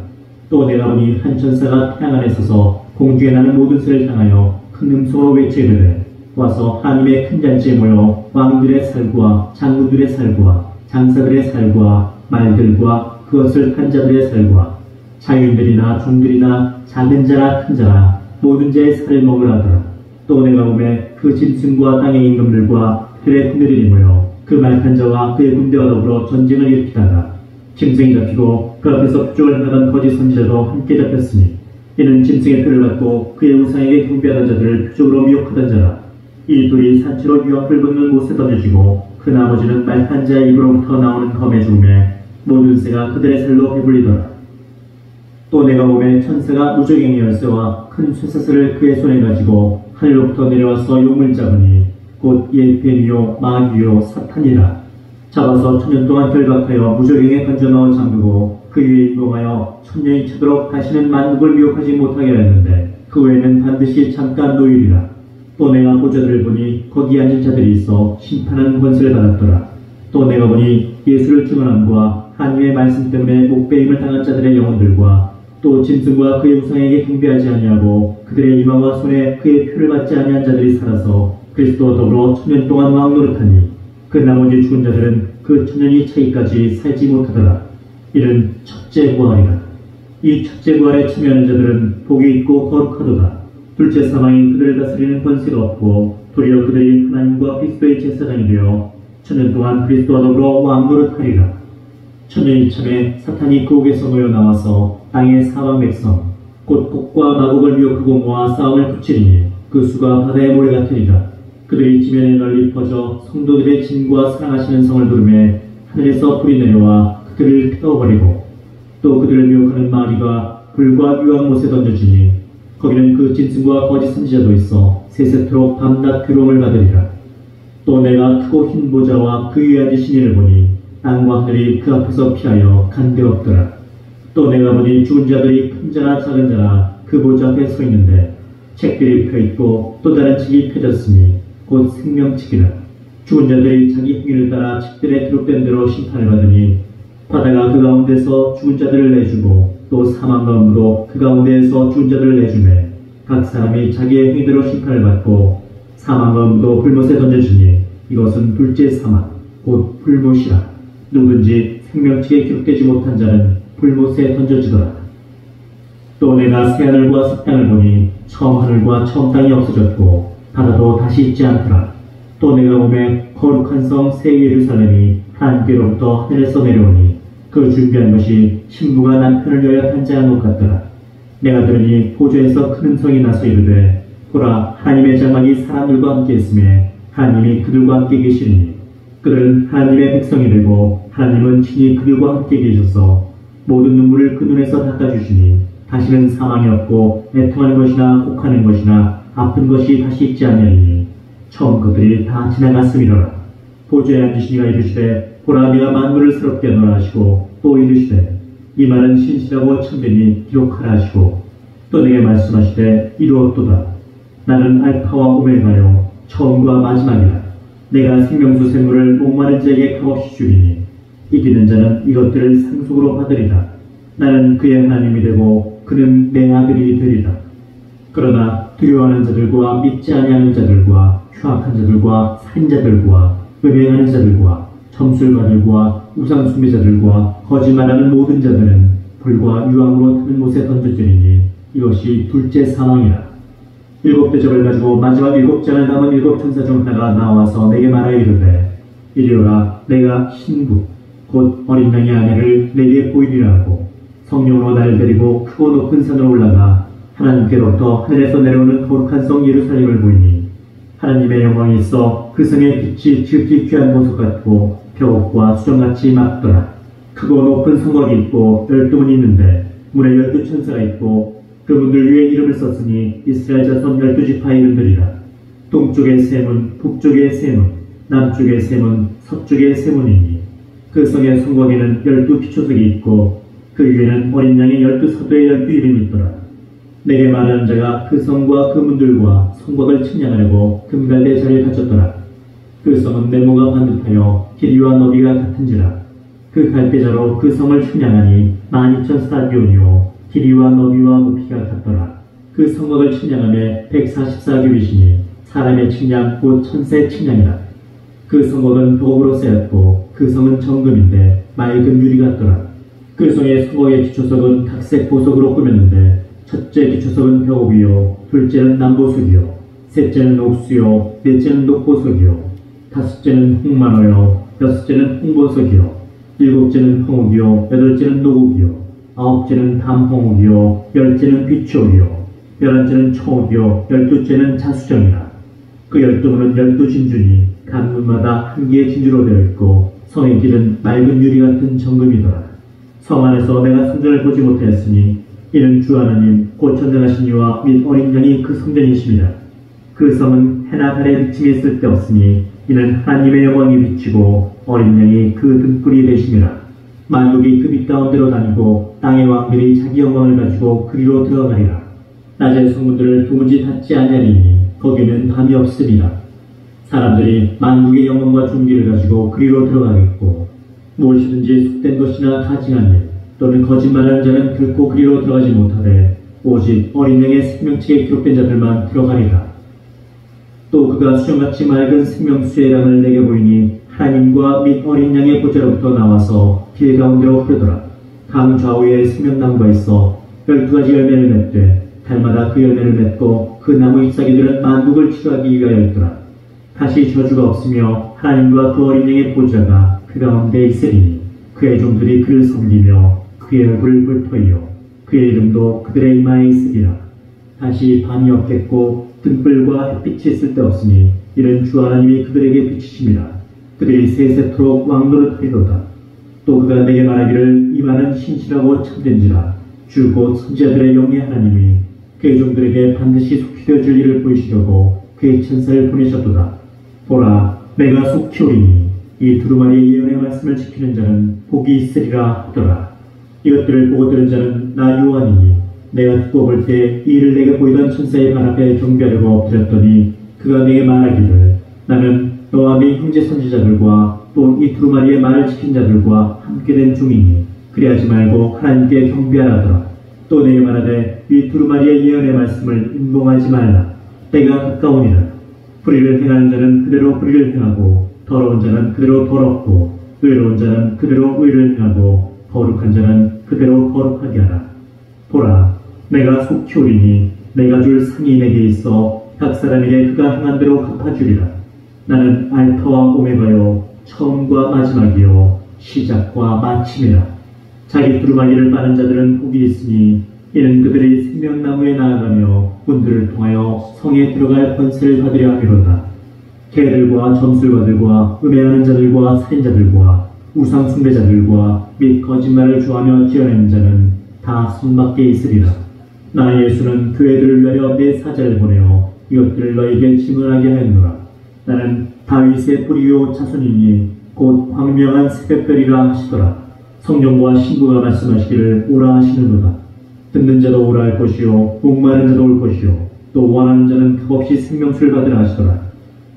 또 내가 보니 한 천사가 태양 안에 서서 공중에 나는 모든 새를 향하여 큰 음성으로 외치이르되 와서 하나님의 큰 잔치에 모여 왕들의 살과 장군들의 살과 장사들의 살과 말들과 그것을 탄 자들의 살과 자유인들이나 종들이나 작은 자나 큰 자나 모든 자의 살을 먹으라 하더라. 또 내가 보매 그 짐승과 땅의 임금들과 들의 군대들이 모여 그 말탄 자와 그의 군대와 더불어 전쟁을 일으키다가 짐승이 잡히고 그 앞에서 표적을 행하던 거짓 선지자도 함께 잡혔으니 이는 짐승의 표를 받고 그의 우상에게 경배하던 자들을 표적으로 미혹하던 자라. 이 둘이 산채로 유황불 붙는 못에 던져지고 그 나머지는 말탄 자의 입으로부터 나오는 검의 죽음에 모든 새가 그들의 살로 배불리더라. 또 내가 보매 천사가 무저갱의 열쇠와 큰 쇠사슬을 그의 손에 가지고 하늘로부터 내려와서 용을 잡으니 곧 옛 뱀이요 마귀요 사탄이라. 잡아서 1000년 동안 결박하여 무저갱에 던져넣어 잠그고 그 위에 임금하여 1000년이 차도록 다시는 만국을 미혹하지 못하게 하였는데 그 외에는 반드시 잠깐 노일이라. 또 내가 보좌들을 보니 거기 앉은 자들이 있어 심판하는 권세를 받았더라. 또 내가 보니 예수를 증언함과 하나님의 말씀 때문에 목배임을 당한 자들의 영혼들과 또 짐승과 그의 우상에게 경배하지 아니하고 그들의 이마와 손에 그의 표를 받지 아니한 자들이 살아서 그리스도와 더불어 1000년 동안 왕노릇하니 그 나머지 죽은 자들은 그 천년이 차기까지 살지 못하더라. 이는 첫째 부활이라. 이 첫째 부활에 참여하는 자들은 복이 있고 거룩하도다. 둘째 사망이 그들을 다스리는 권세가 없고 도리어 그들이 하나님과 그리스도의 제사장이 되어 천년 동안 그리스도와 더불어 왕노릇하리라. 천년이 참에 사탄이 그 옥에서 놓여 나와서 땅의 사방 백성 곧 곡과 마곡을 미혹하고 모아 싸움을 붙이리니 그 수가 바다의 모래 같으리라. 그들이 지면에 널리 퍼져 성도들의 진과 사랑하시는 성을 부르매 하늘에서 불이 내려와 그들을 태워버리고 또 그들을 미혹하는 마귀가 불과 유황못에 던져지니 거기는 그 짐승과 거짓 선지자도 있어 세세토록 밤낮 괴로움을 받으리라. 또 내가 크고 흰 보좌와 그 위에 앉으신 이를 보니 땅과 하늘이 그 앞에서 피하여 간데없더라. 또 내가 보니 죽은 자들이 큰 자나 작은 자나 그 보좌 앞에 서 있는데 책들이 펴있고 또 다른 책이 펴졌으니 곧 생명책이라. 죽은 자들이 자기 행위를 따라 책들에 기록된 대로 심판을 받으니 바다가 그 가운데서 죽은 자들을 내주고 또 사망 가운데도 그 가운데에서 죽은 자들을 내주매 각 사람이 자기의 행위대로 심판을 받고 사망 가운데도 불못에 던져지니 이것은 둘째 사망 곧 불못이라. 누구든지 생명책에 기록되지 못한 자는 불못에 던져지더라. 또 내가 새하늘과 새 땅을 보니 처음 하늘과 처음 땅이 없어졌고 바다도 다시 있지 않더라. 또 내가 보매 거룩한 성 새 예루살렘이 하나님께로부터 하늘에서 내려오니 그 준비한 것이 신부가 남편을 위하여 탄자한 옷 같더라. 내가 들으니 보좌에서 큰 음성이 나서 이르되 보라 하나님의 장막이 사람들과 함께 있음에 하나님이 그들과 함께 계시리니 그들은 하나님의 백성이 되고 하나님은 친히 그들과 함께 계셔서 모든 눈물을 그 눈에서 닦아주시니 다시는 사망이 없고 애통하는 것이나 혹하는 것이나 아픈 것이 다시 있지 아니하리니 처음 것들이 다 지나갔음이로라. 보좌에 앉으신 이가 이르시되 보라 내가 만물을 새롭게 하노라 하시고 또 이르시되 이 말은 신실하고 참되니 기록하라 하시고 또 내게 말씀하시되 이루었도다. 나는 알파와 오메가요 처음과 마지막이라. 내가 생명수 샘물을 목마른 자에게 값없이 주리니 이기는 자는 이것들을 상속으로 받으리라. 나는 그의 하나님이 되고 그는 내 아들이 되리라. 그러나 두려워하는 자들과 믿지 아니하는 자들과 휴학한 자들과 살인자들과 음행하는 자들과 점술가들과 우상숭배자들과 거짓말하는 모든 자들은 불과 유황으로 타는 못에 던져지리니 이것이 둘째 사망이라. 일곱 대접을 가지고 마지막 일곱 잔을 남은 일곱 천사 중 하나가 나와서 내게 말하여 이르되 이리오라. 내가 신부 곧 어린 양의 아내를 내게 보이리라 하고 성령으로 나를 데리고 크고 높은 산으로 올라가 하나님께로부터 하늘에서 내려오는 거룩한 성 예루살렘을 보이니 하나님의 영광이 있어 그 성의 빛이 지극히 귀한 보석 같고 벽옥과 수정같이 맑더라. 크고 높은 성곽이 있고 12문이 있는데 문에 12천사가 있고 그 문들 위에 이름을 썼으니 이스라엘 자손 12지파의 이름들이라. 동쪽의 세 문, 북쪽의 세 문, 남쪽의 세 문, 서쪽의 세 문이니 그 성의 성곽에는 12피초석이 있고 그 위에는 어린 양의 12사도의 12이름이 있더라. 내게 말하는 자가 그 성과 그 문들과 성곽을 측량하려고 금갈대 자리를 가졌더라. 그 성은 네모가 반듯하여 길이와 너비가 같은지라. 그 갈대자로 그 성을 측량하니 12,000스타디온이요 길이와 너비와 높이가 같더라. 그 성곽을 측량하며 144규빗이니 사람의 측량 곧 천사의 측량이라. 그 성곽은 벽으로 쌓였고 그 성은 정금인데 맑은 유리 같더라. 그 성의 성곽의 기초석은 각색 보석으로 꾸몄는데 첫째 기초석은 벽옥이요 둘째는 남보석이요 셋째는 옥수요 넷째는 녹보석이요 다섯째는 홍만호요 여섯째는 홍보석이요 일곱째는 홍옥이요 여덟째는 녹옥이요 아홉째는 담홍옥이요 열째는 비추옥이요 열한째는 청옥이요 열두째는 자수정이라. 그 12문은 12진주니 각 문마다 한 개의 진주로 되어 있고 성의 길은 맑은 유리 같은 정금이더라. 성 안에서 내가 성전을 보지 못하였으니 이는 주 하나님 곧 전쟁하신 이와 및 어린 양이 그 성전이심이라. 그 성은 해나 달에 비침이 있을 데 없으니 이는 하나님의 영광이 비치고 어린 양이 그 등불이 되심이라. 만국이 그 빛 가운데로 다니고 땅의 왕들이 자기 영광을 가지고 그리로 들어가리라. 낮의 성문들을 도무지 닫지 아니하리니 거기는 밤이 없으리라. 사람들이 만국의 영광과 존귀를 가지고 그리로 들어가겠고 무엇이든지 속된 것이나 가증한 일 또는 거짓말하는 자는 결코 그리로 들어가지 못하되 오직 어린 양의 생명책에 기록된 자들만 들어가리라. 또 그가 수정같이 맑은 생명수의 량을 내게 보이니 하나님과 및 어린 양의 보좌로부터 나와서 길 가운데로 흐르더라. 강 좌우에 생명나무가 있어 12가지 열매를 맺되 달마다 그 열매를 맺고 그 나무 잎사귀들은 만국을 치료하기 위하여였더라. 다시 저주가 없으며 하나님과 그 어린 양의 보좌가 그 가운데 있으리니 그의 종들이 그를 섬기며 그의 얼굴을 불터이요 그의 이름도 그들의 이마에 있으리라. 다시 밤이 없겠고 등불과 햇빛이 쓸데없으니 이는 주 하나님이 그들에게 비치심이라. 그들이 세세토록 왕노릇하리로다. 또 그가 내게 말하기를 이만은 신실하고 참된지라. 주 곧 선지자들의 영의 하나님이 그의 종들에게 반드시 속히 되어줄 일을 보이시려고 그의 천사를 보내셨도다. 보라, 내가 속히 오리니 이 두루마리의 예언의 말씀을 지키는 자는 복이 있으리라 하더라. 이것들을 보고 들은 자는 나 요한이니 내가 듣고 볼 때 이 일을 내게 보이던 천사의 발 앞에 경배하려고 엎드렸더니 그가 내게 말하기를 나는 너와 네 형제 선지자들과 또 이 두루마리의 말을 지킨 자들과 함께 된 종이니 그리하지 말고 하나님께 경배하라더라. 또 내게 말하되 이 두루마리의 예언의 말씀을 임봉하지 말라. 때가 가까우니라. 불의를 행하는 자는 그대로 불의를 행하고 더러운 자는 그대로 더럽고 의로운 자는 그대로 의를 행하고 거룩한 자는 그대로 거룩하게 하라. 보라, 내가 속히 오리니 내가 줄 상이 내게 있어 각 사람에게 그가 행한 대로 갚아주리라. 나는 알파와 오메가요 처음과 마지막이요 시작과 마침이라. 자기 두루마리를 빠는 자들은 복이 있으니 이는 그들이 생명나무에 나아가며 문들을 통하여 성에 들어갈 권세를 받으려 함이로다. 개들과 점술가들과 음해하는 자들과 살인자들과 우상 숭배자들과 및 거짓말을 좋아하며 지어내는 자는 다 손밖에 있으리라. 나 예수는 교회들을 위하여 내 사자를 보내어 이것들을 너에게 증언하게 하였노라. 나는 다윗의 뿌리요 자손이니 곧 광명한 새벽별이라 하시더라. 성령과 신부가 말씀하시기를 오라 하시는도다. 듣는 자도 오라 할 것이요 목마른 자도 올 것이요 또 원하는 자는 값없이 생명수를 받으라 하시더라.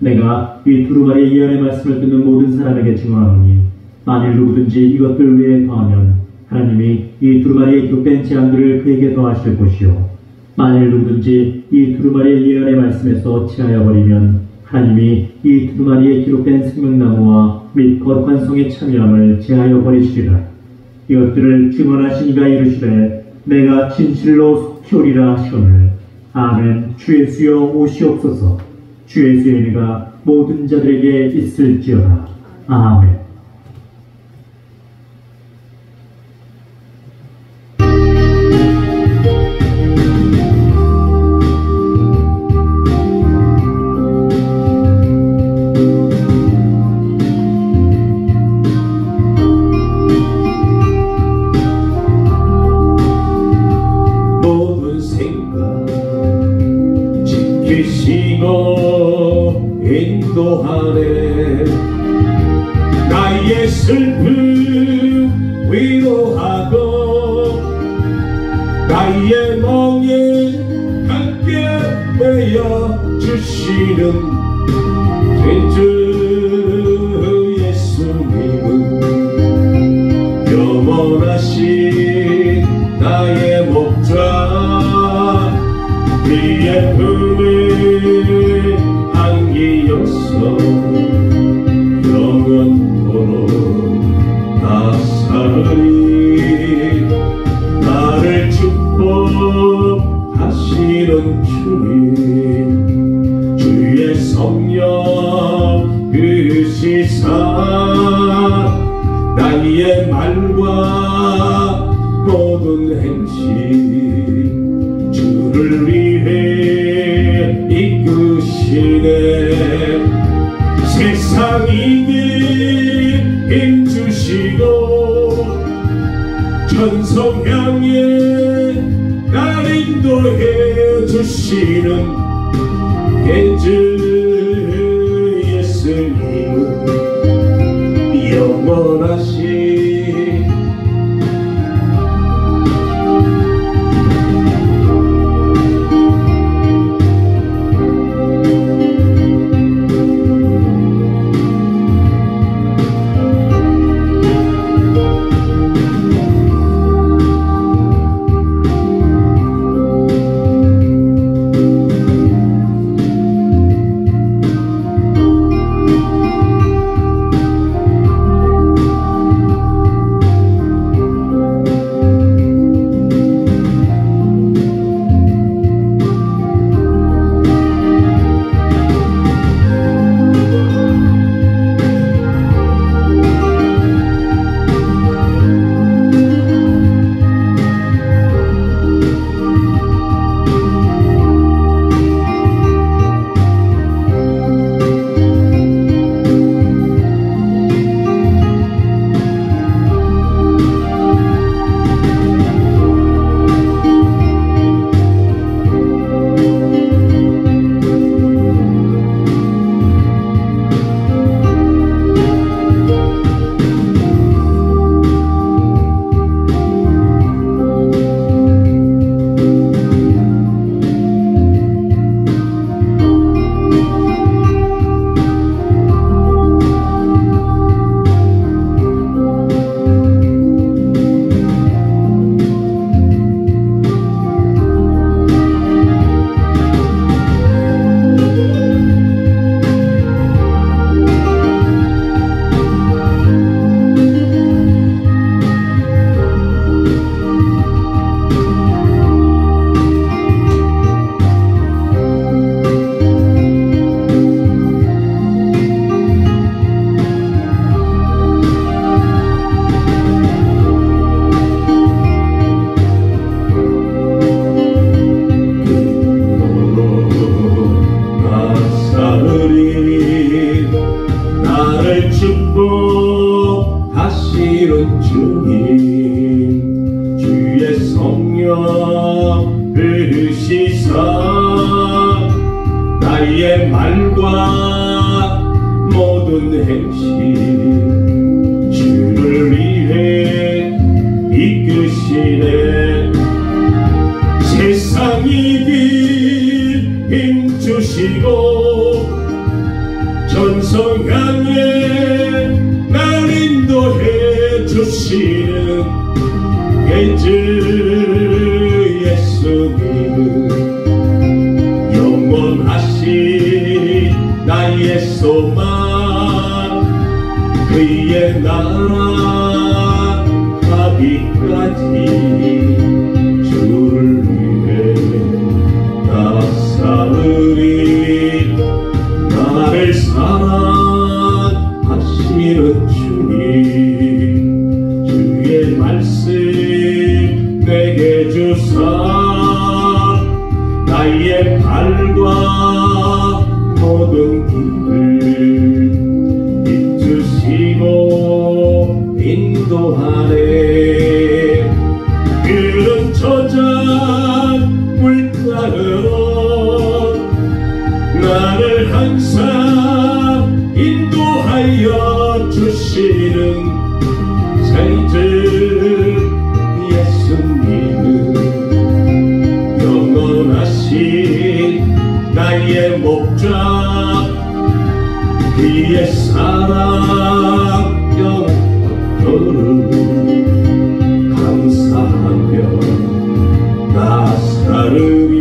내가 이 두루마리의 예언의 말씀을 듣는 모든 사람에게 증언하노니 만일 누구든지 이것들 외에 더하면 하나님이 이 두루마리에 기록된 재앙들을 그에게 더하실 것이요 만일 누구든지 이 두루마리의 예언의 말씀에서 취하여 버리면 하나님이 이 두루마리에 기록된 생명나무와 및 거룩한 성에 참여함을 제하여 버리시리라. 이것들을 증언하신 이가 이르시되 내가 진실로 속히 오리라 하시거늘 아멘. 주 예수여 오시옵소서. 주 예수의 은혜가 모든 자들에게 있을지어다. 아멘. 인도하네. 나의 슬픔 위로하고 나의 멍에 함께 메어 주시는 주 예수님은 영원하신 나의 목자 네 품에 안기였어 영원토록 나사르니 나를 축복하시는 주님 주의 성령 그시사 나의 말과 모든 행실 주를 위해 이끄시네. 세상 이길 힘주시고 전성 향해 날 인도해 주시는 주 예수님은 영원하신 나의 말과 모든 행실 주를 위해 이끄시네. 세상 이길 힘주시고 전성 향해 날 인도해 주시는 주 예수님은 영원하신 나의 소망, 그의 나라 가기까지 주를 위해 나 살으리. 나를 사랑하시는 주님, 주의 말씀 내게 주사 나의 발과 모든 길을 비추시고 인도하네. 그런 저장 물가로 나를 항상 인도하여 주시는 생주 예수님은 영원하신 나의 목자, 그의 사랑 영원토록 감사하며 나 살으리.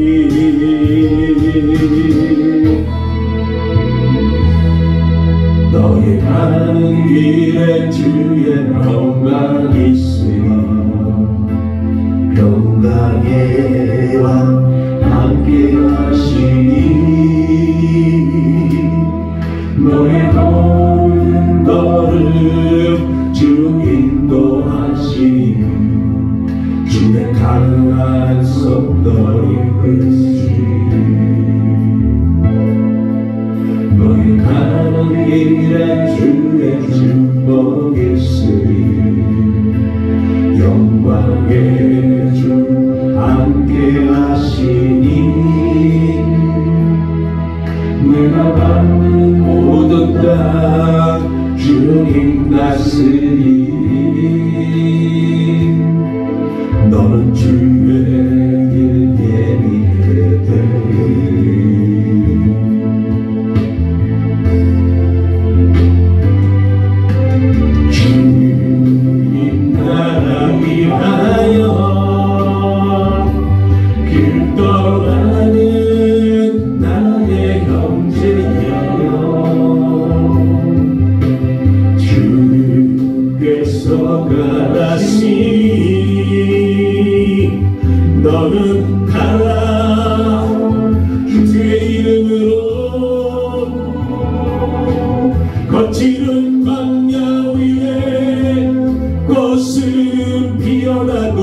너희 가는 길에 주의 평강이 있으니 평강의 왕 함께 하시니 너의 걸음 주 인도하시니 주의 강한 손 너희 너희 가는 길에 주의 축복 있으리. 영광의 주 함께 하시니 내가 받는 모든 땅 주님 다스리니 너는 주의 길 예비해 되리. 너는 가라 주의 이름으로 거칠은 광야 위에 꽃은 피어나고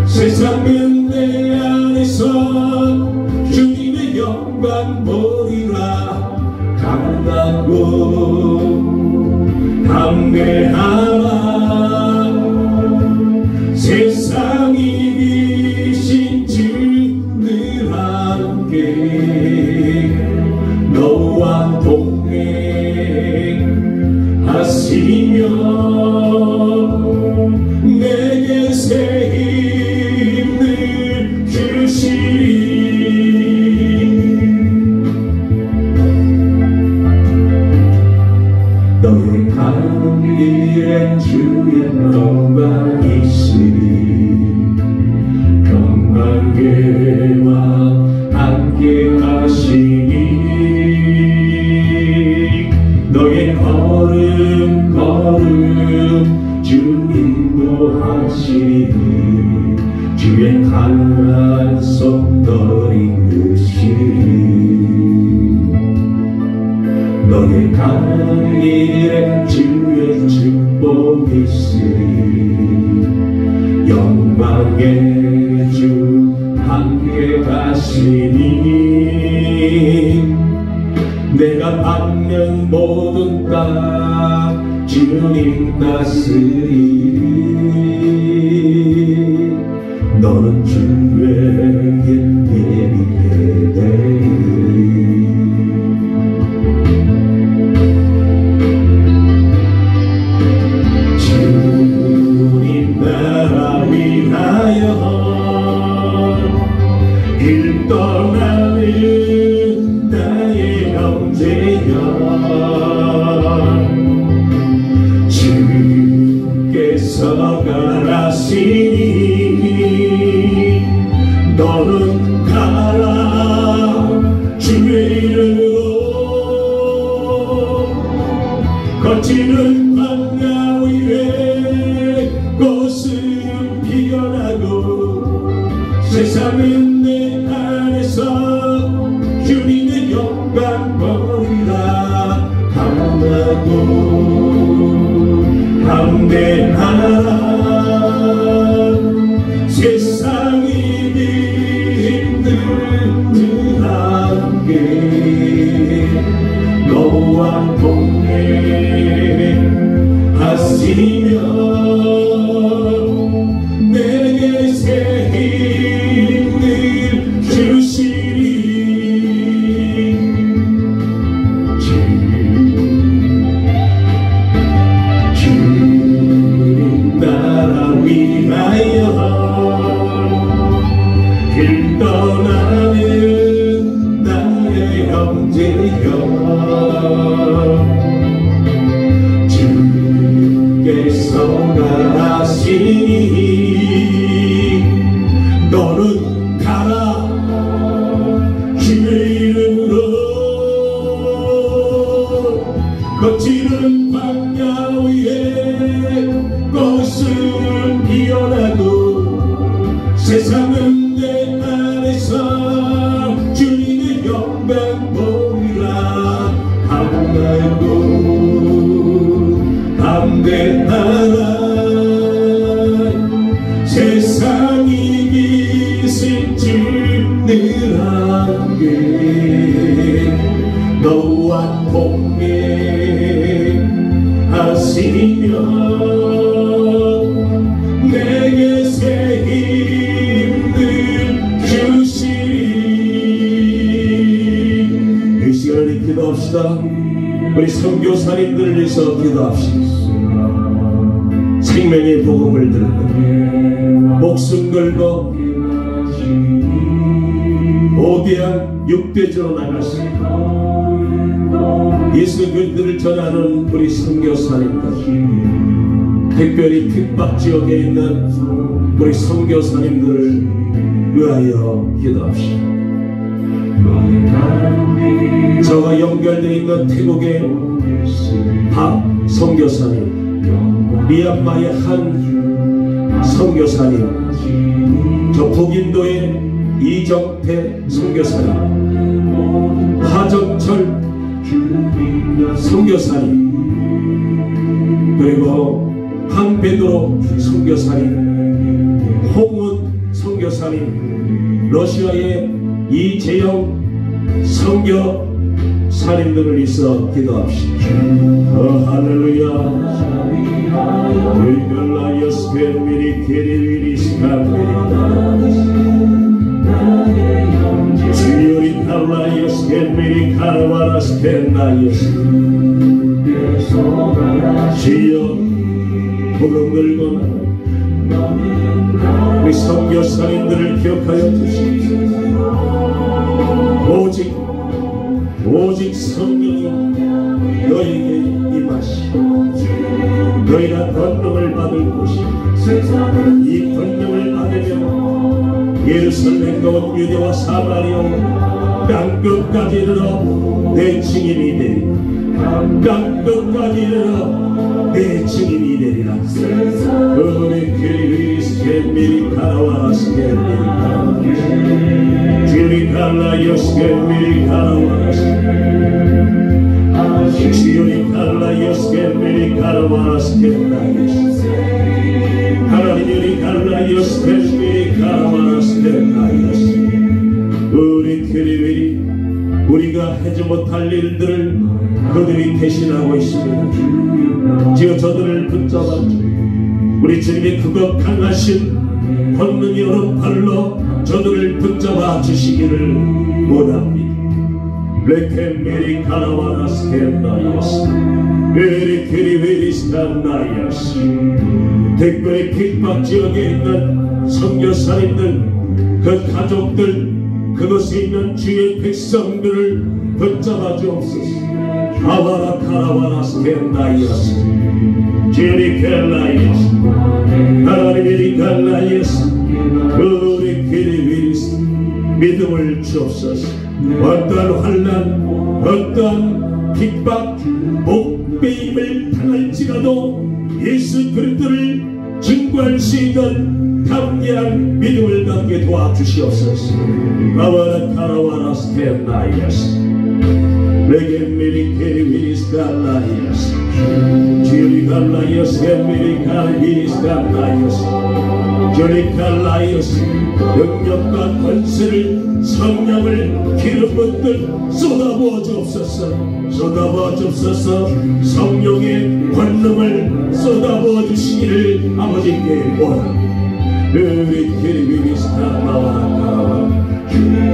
세상은 내 안에서 주님의 영광 보리라. 감당하고 감내하라. 세상이 이기신 주늘 함께 너와 동행하시며 내게 새 힘을 주시리. 너의 가는 길에 주의 평강이 있으리. 평강의 왕 함께 하시니 너의 걸음 걸음 주 인도하시니 주의 강한 손 너희 이끄시니 너의 가는 길에 주의 축복 있으리. 영광의 주 함께 가시니 내가 받는 모든 땅 주님 다스리니 너는 주의 길 예비해 되리. 내 나라 세상이 힘들더라게 너와 동행하시며 내게 새 힘을 주시리 주님 나라 위하여 길 떠나는 나의 형제여 주께서 가라시니 너는 가라 주의 이름으로 거칠은 광야 위에 꽃은 피어나도 세상은 내 안에서 주님의 영광 보리라 감사하고 담대하라 세상이 빚을 주는 함께 너와 동행하시며 내게 새 힘을 주시리. 이 시간을 기도합시다. 우리 선교사님들을 위해서 기도합시다. 생명의 복음을 들고 목숨 걸고 오대한 육대주로 나갔습니다. 예수 그리스도를 전하는 우리 선교사님들, 특별히 핍박지역에 있는 우리 선교사님들을 위하여 기도합시다. 저와 연결되어 있는 태국의 박 선교사님, 미얀마의 한 선교사님, 저 북인도의 이정태 선교사님, 하정철 선교사님, 그리고 황베드로 선교사님, 홍은 선교사님, 러시아의 이재영 선교사님들을 위해서 기도합시다. 할렐루야. 주여리 달라이어스 겟미리 카라바라스 겟나이어스 주여 복음 들거나 우리 선교사님들을 기억하여 주시옵소서. 오직 성령이 너에게 임하시고 너희가 권능을 받을 곳이 이 권능을 받으며 예루살렘과 온 유대와 사마리아 땅끝까지 이르러 내 증인이 되리라. 땅끝까지 이르러 내 증인이 되리라. 그분의 그리스 겟미리 카라와스 겟미리 주리 칼라이어스 겟미리 카라와스 주리 칼라이어스 겟미리 카라와스 겟나이어스 하나님 주리 칼라이어스 겟미리 카라와스 겟나이어스 우리 그리스도인이 우리가 하지 못할 일들을 그들이 대신하고 있습니다. 지어 저들을 붙잡아 우리 주님의 그것 강하신 권능이 오른팔로 저들을 붙잡아 주시기를 원합니다. 레케메리 카라와나스 켄나이어스 에리케리베리스탄나이어스 특별히 핍박 지역에 있는 선교사님들 그 가족들 그곳에 있는 주의 백성들을 붙잡아 주옵소서. 아와라 카라와나스 켄나이어스 제리켈라이어스 하나님의 칼라이어스 우리 기리위리스 믿음을 주옵소서. 어떠한 환난 어떠한 핍박 목배임을 당할지라도 예수 그리스도를 증거할 수 있는 담대한 믿음을 갖게 도와주시옵소서. 아와라 카라와나 스텐나이아스 레겐 미리 케리위리스 갈라이아스 주리갈라이오스 엠미리카리스갈라이오스 주리갈라이오스 능력과 권세를 성령을 기름 붓듯 쏟아부어 주옵소서. 쏟아부어 주옵소서. 성령의 권능을 쏟아부어 주시기를 아버지께 원합니다.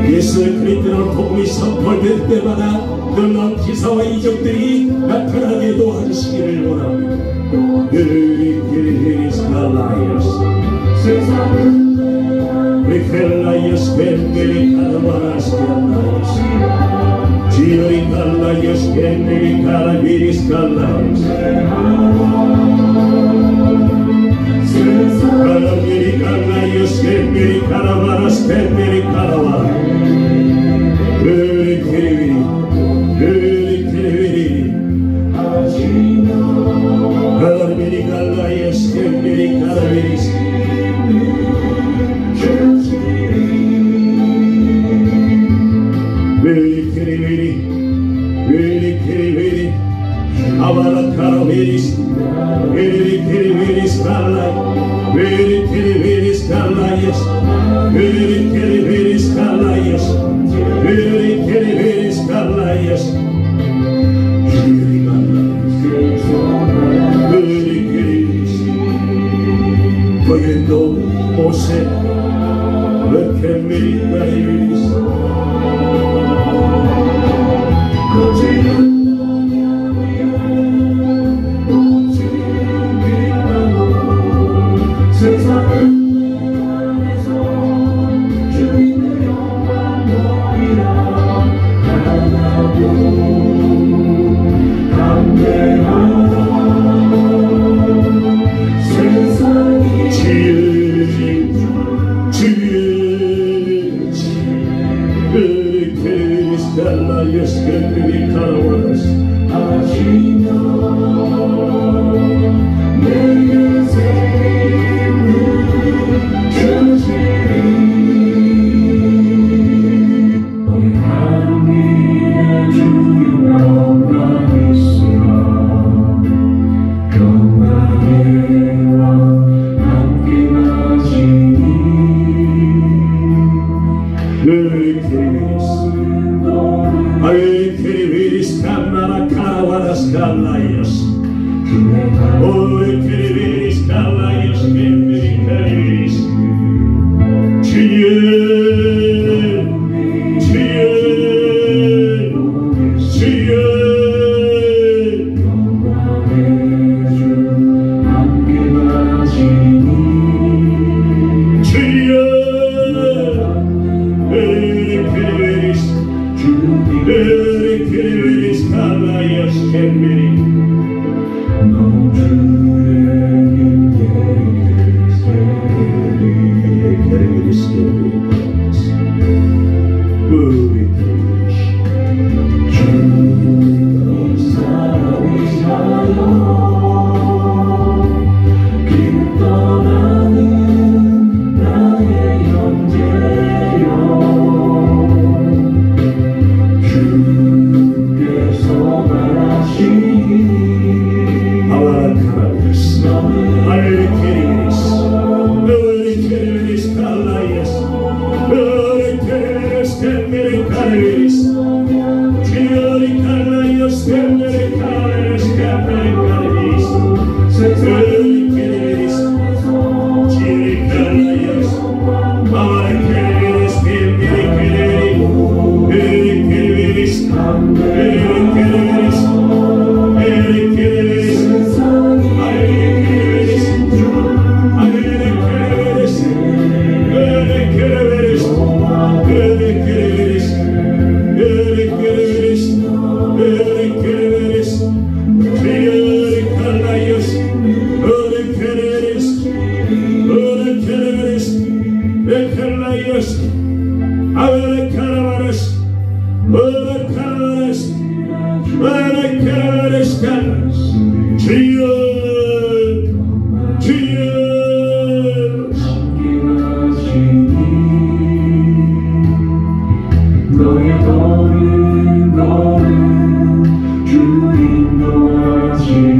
예수 그리스도의 복음이 선포될 때마다 놀라운 기사와 이적들이 나타나게 도와주시기를 원합니다. 리켈라이오스 벤베리 카라바라스 칼라이오스 지오리 칼라이오스 벤베리 카라비리스 칼라이오스 카라비리 칼라이오스 벤베리 카라바라스 벤베리 카라바 으리키리비리 으리키리비리 카라비리 칼라이오스 벤베리 카라비리스 Avarakaraviri's, Virikiriviris Karlai, Virikiriviris Karlaios, Virikiriviris Karlaios, Virikiriviris Karlaios, Virikiriviris, Koyendo Mose, Virikiriviris, 너의 걸음 걸음 주 인도하시는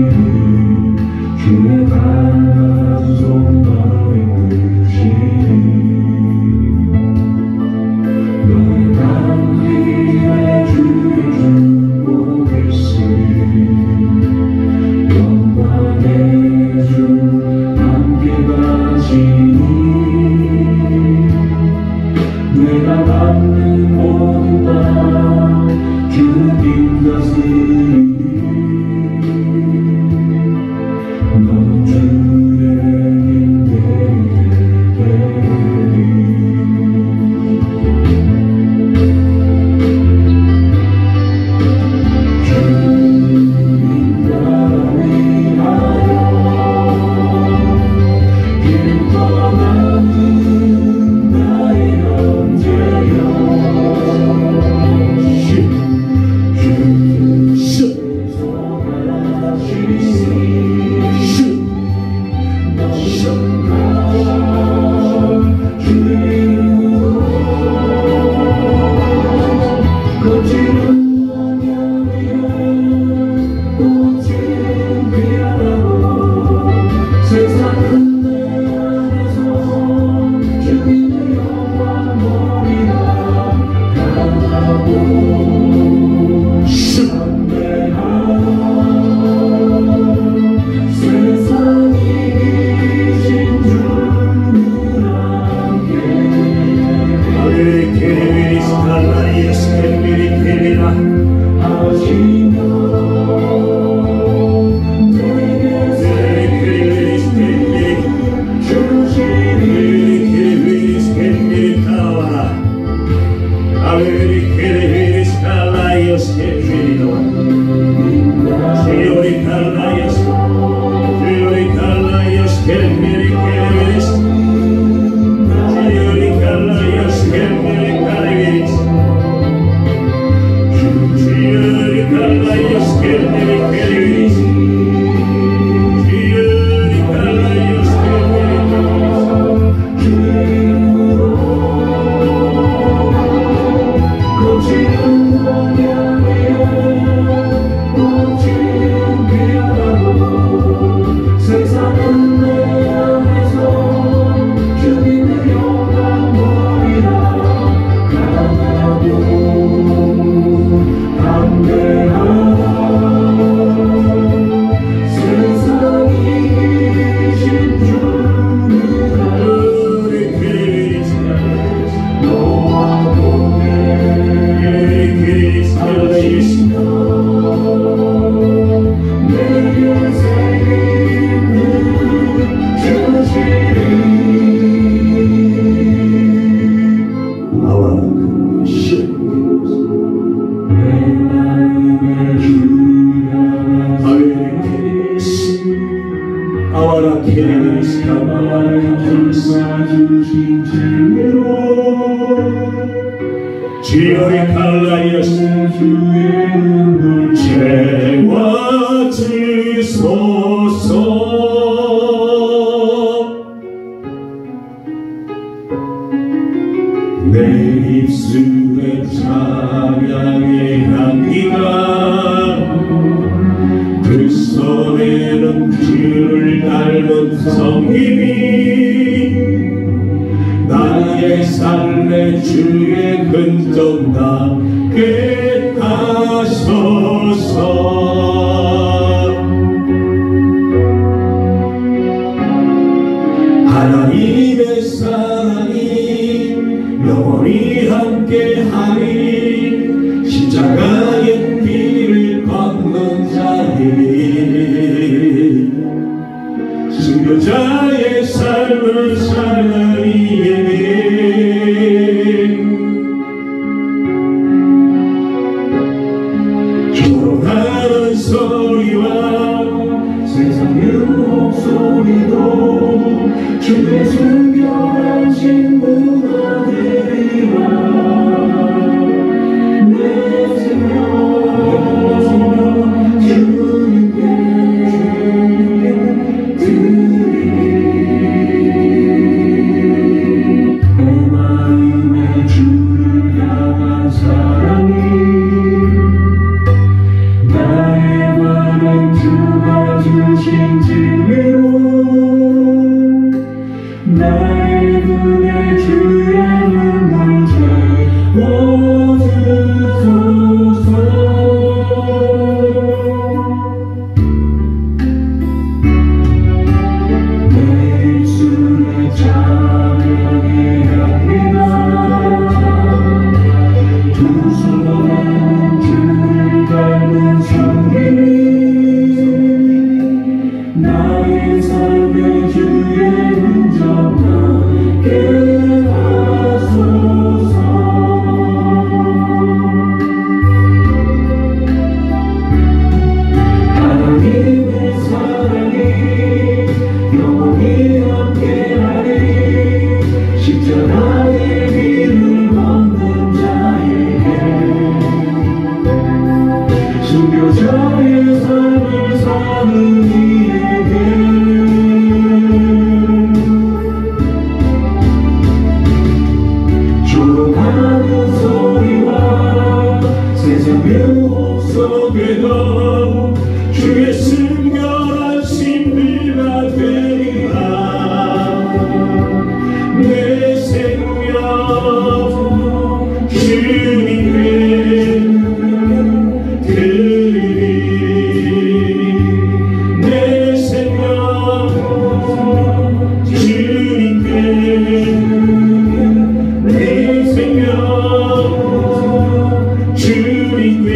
아와라 케리스 주신 진리로 주여의 칼날이었으 주의 눈물 채워주소서. 내 입술에 찬양의 향기가 그 손에는 주를 닮은 성김이 나의 삶에 주의 흔적 나게 하소서. 하나님의 사랑이 영원히 함께하리. 십자가의 길을 걷는 자들이 순교자의 삶을 사는 이에게 조롱하는 소리와 세상의 목소리도 주의 순결하신 문화들이라 주의 순결한 신비가 되리라. 내 생명 주님께 드리리. 내 생명 주님께, 내 생명 주님께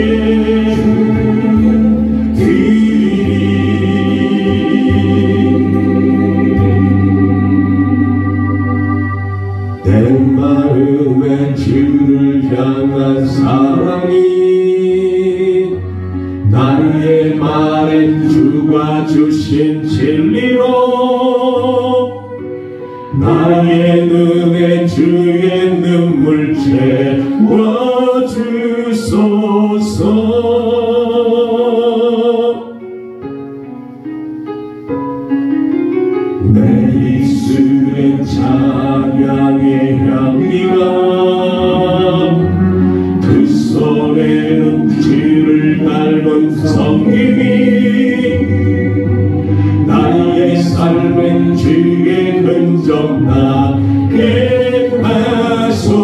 내 마음에 주를 향한 사랑이 나의 말에 주가 주신 진리로 나의 눈에 주의 눈물 채워주소서. 내 입술에 찬양의 향기가 그 손에는 주를 닮은 성김이 나의 삶엔 주의 흔적 나게 하소서.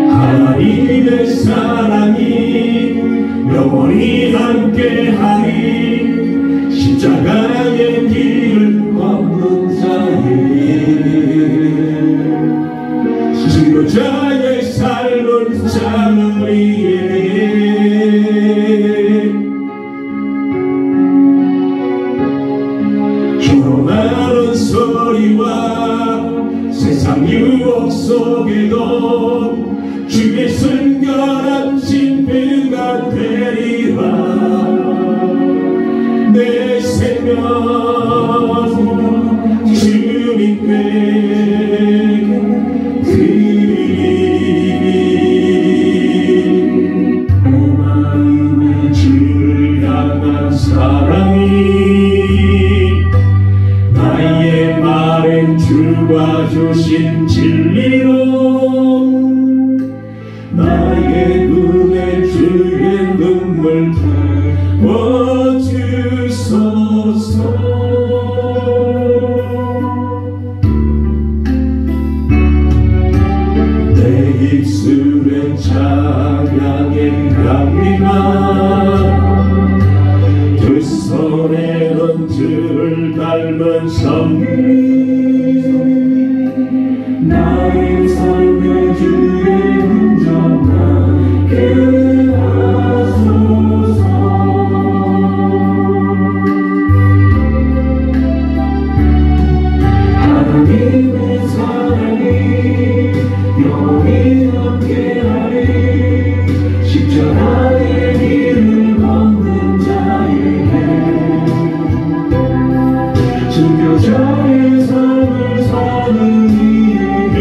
하나님의 사랑이 영원히 함께하리. 십자가의 길을 걷는 자에게 순교자의 삶을 사는 이에게 조롱하는 소리와 세상 세상 유혹 속에도 주의 순결한 신부가 되리라. 내 생명 주님께 드리리. 내 마음에 주를 향한 사랑이 나의 말엔 주가 주신 진리로 나의 눈에 주의 눈물 태워주소서. 내 입술엔 찬양의 향기가 두 손에는 주를 닮은 성령 나의 삶의 주의 흔적 나게 하소서. 하나님의 사랑이 영원히 함께하리. 십자가의 길을 걷는 자에게 순교자의 삶을 사는 이에게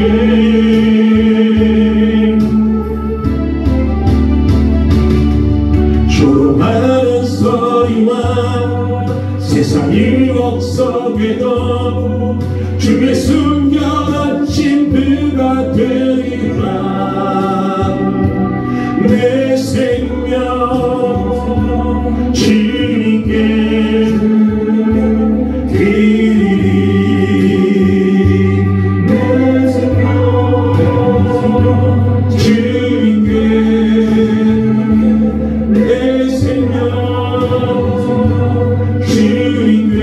조롱하는 소리와 세상 유혹 속에도 주의 순결한 신부가 되리라. 내 생명 주님께 드리리. 내 생명 주님께 내 생명 주님께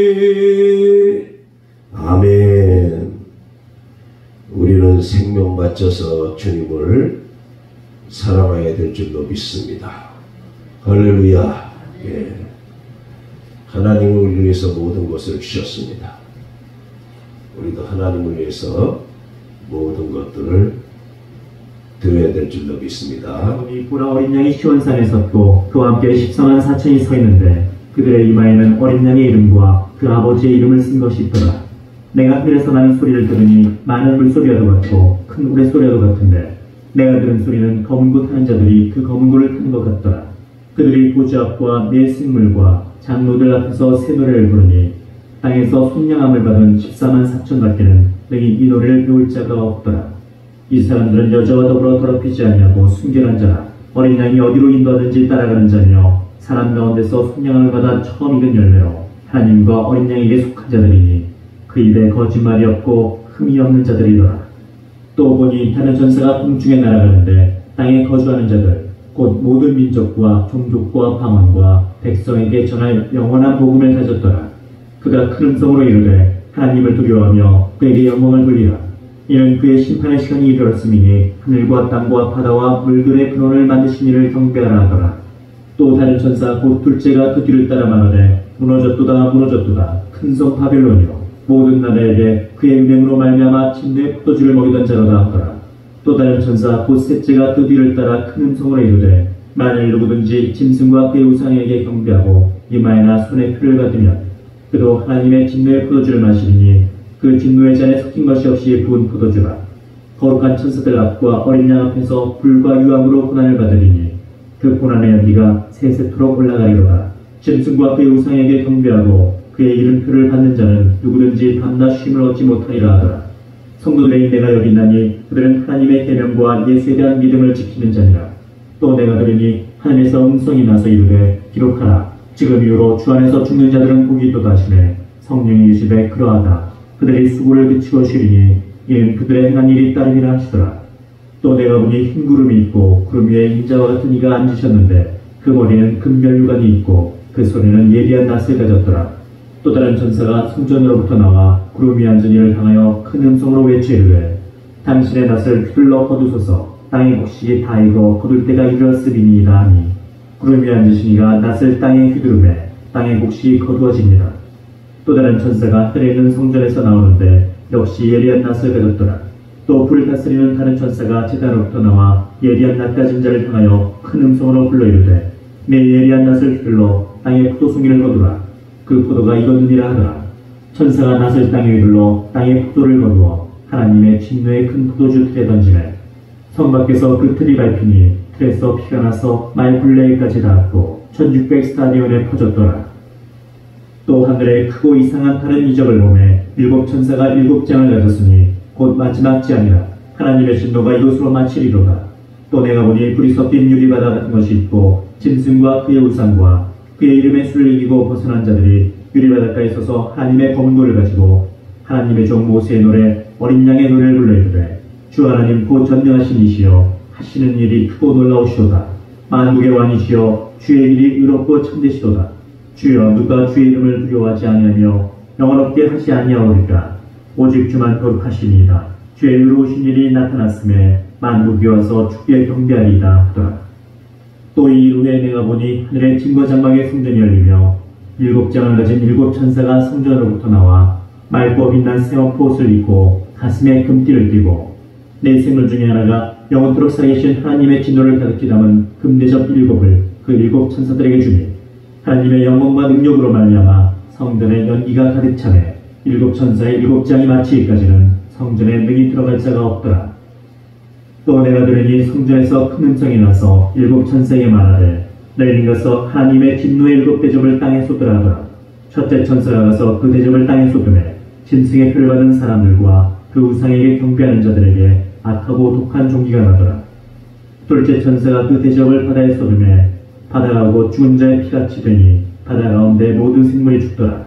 드리리. 아멘. 우리는 생명 바쳐서 주님을 사랑해야 될 줄로 믿습니다. 할렐루야. 예. 하나님은 우리를 위해서 모든 것을 주셨습니다. 우리도 하나님을 위해서 모든 것들을 드려야 될 줄로 믿습니다. 보라 어린 양이 시온산에 섰고 그와 함께 14만 4천이 서 있는데 그들의 이마에는 어린 양의 이름과 그 아버지의 이름을 쓴 것이 있더라. 내가 하늘에서 나는 소리를 들으니 많은 물소리와도 같고 큰 우레소리와도 같은데 내가 들은 소리는 검은 고 타는 자들이 그 검은 고를 타는 것 같더라. 그들이 보좌 앞과 네 생물과 장로들 앞에서 새 노래를 부르니 땅에서 손량함을 받은 14만 4천 밖에는 능히 이 노래를 배울 자가 없더라. 이 사람들은 여자와 더불어 더럽히지 아니하고 순결한 자라. 어린 양이 어디로 인도하든지 따라가는 자며 사람 가운데서 손량함을 받아 처음 익은 열매로 하나님과 어린 양에게 속한 자들이니 그 입에 거짓말이 없고 흠이 없는 자들이더라. 또 보니 다른 전사가 공중에 날아가는데 땅에 거주하는 자들 곧 모든 민족과 종족과 방언과 백성에게 전할 영원한 복음을 가졌더라. 그가 큰 음성으로 이르되 하나님을 두려워하며 그에게 영광을 돌리라. 이는 그의 심판의 시간이 이르렀음이니 하늘과 땅과 바다와 물들의 근원을 만드신 이를 경배하라 하더라. 또 다른 천사 곧 둘째가 그 뒤를 따라 말하되 무너졌도다 무너졌도다 큰 성 바벨론이요 모든 나라에게 그의 은행으로 말미암아 침례 포도주를 먹이던 자로다 하더라. 또 다른 천사 곧 셋째가 그 뒤를 따라 큰 음성으로 이르되 만일 누구든지 짐승과 그의 우상에게 경배하고 이마에나 손에 표를 받으면 그도 하나님의 진노의 포도주를 마시리니 그 진노의 잔에 섞인 것이 없이 부은 포도주라. 거룩한 천사들 앞과 어린 양 앞에서 불과 유황으로 고난을 받으리니 그 고난의 연기가 세세토록 올라가리로다. 짐승과 그의 우상에게 경배하고 그의 이름표를 받는 자는 누구든지 밤낮 쉼을 얻지 못하리라 하더라. 성도들의 내가 여기 있나니 그들은 하나님의 계명과 예수에 대한 믿음을 지키는 자니라. 또 내가 들으니 하늘에서 음성이 나서 이르되 기록하라. 지금 이후로 주 안에서 죽는 자들은 복이 있도다 하시매 성령이 이르시되 그러하다. 그들이 수고를 그치고 쉬리니 이는 그들의 행한 일이 따르니라 하시더라. 또 내가 보니 흰 구름이 있고 구름 위에 인자와 같은 이가 앉으셨는데 그 머리는 금면류관이 있고 그 손에는 예리한 낫을 가졌더라. 또 다른 전사가 성전으로부터 나와 구름 위에 앉은 이를 향하여 큰 음성으로 외치이르되 당신의 낫을 휘둘러 거두소서. 땅의 곡식이 다 익어 거둘 때가 이르렀으리니이다 하니 구름 위에 앉으신 이가 낫을 땅에 휘두르매 땅의 곡식이 거두어지니라. 또 다른 천사가 하늘에 있는 성전에서 나오는데 역시 예리한 낫을 가졌더라. 또 불을 다스리는 다른 천사가 제단으로부터 나와 예리한 낫 가진 자를 향하여 큰 음성으로 불러 이르되 내 예리한 낫을 휘둘러 땅에 포도송이를 거두라. 그 포도가 익었느니라 하더라. 천사가 낫을 땅에 휘둘러 땅에 포도를 거두어 하나님의 진노의 큰 포도주 틀에 던지매 성 밖에서 그 틀이 밟히니 틀에서 피가 나서 말 굴레에까지 닿았고 1600 스타디온에 퍼졌더라. 또 하늘에 크고 이상한 다른 이적을 보매 일곱 천사가 일곱 장을 가졌으니 곧 마지막 장이라. 하나님의 진노가 이곳으로 마치리로다. 또 내가 보니 불이 섞인 유리바다 같은 것이 있고 짐승과 그의 우상과 그의 이름의 수를 이기고 벗어난 자들이 유리바닷가에 서서 하나님의 검은 돌을 가지고 하나님의 종 모세의 노래 어린 양의 노래를 불러 이르되 주 하나님 곧 전능하신 이시여 하시는 일이 크고 놀라우시도다. 만국의 왕이시여 주의 일이 의롭고 참되시도다. 주여 누가 주의 이름을 두려워하지 아니하며 영원롭게 하지 아니하오리까. 오직 주만 거룩하시니이다. 주의 의로우신 일이 나타났음에 만국이 와서 주께 경배하리이다 하더라. 또 이 이후에 내가 보니 하늘의 증거장막의 성전이 열리며 일곱 장을 가진 일곱 천사가 성전으로부터 나와 맑고 빛난 새엄포 옷을 입고 가슴에 금띠를 띠고 내 생물 중에 하나가 영원토록 살아계신 하나님의 진노를 가득히 담은 금대접 일곱을 그 일곱 천사들에게 주니 하나님의 영광과 능력으로 말미암아 성전에 연기가 가득 차매 일곱 천사의 일곱 장이 마치기까지는 성전에 능히 들어갈 자가 없더라. 또 내가 들으니 성전에서 큰 음성이 나서 일곱 천사에게 말하되 너희는 가서 하나님의 진노의 일곱 대접을 땅에 쏟으라 하더라. 첫째 천사가 가서 그 대접을 땅에 쏟으매 짐승의 표를 받은 사람들과 그 우상에게 경배하는 자들에게 악하고 독한 종기가 나더라. 둘째 천사가 그 대접을 바다에 쏟으매 바다가 곧 죽은 자의 피같이 되니 바다 가운데 모든 생물이 죽더라.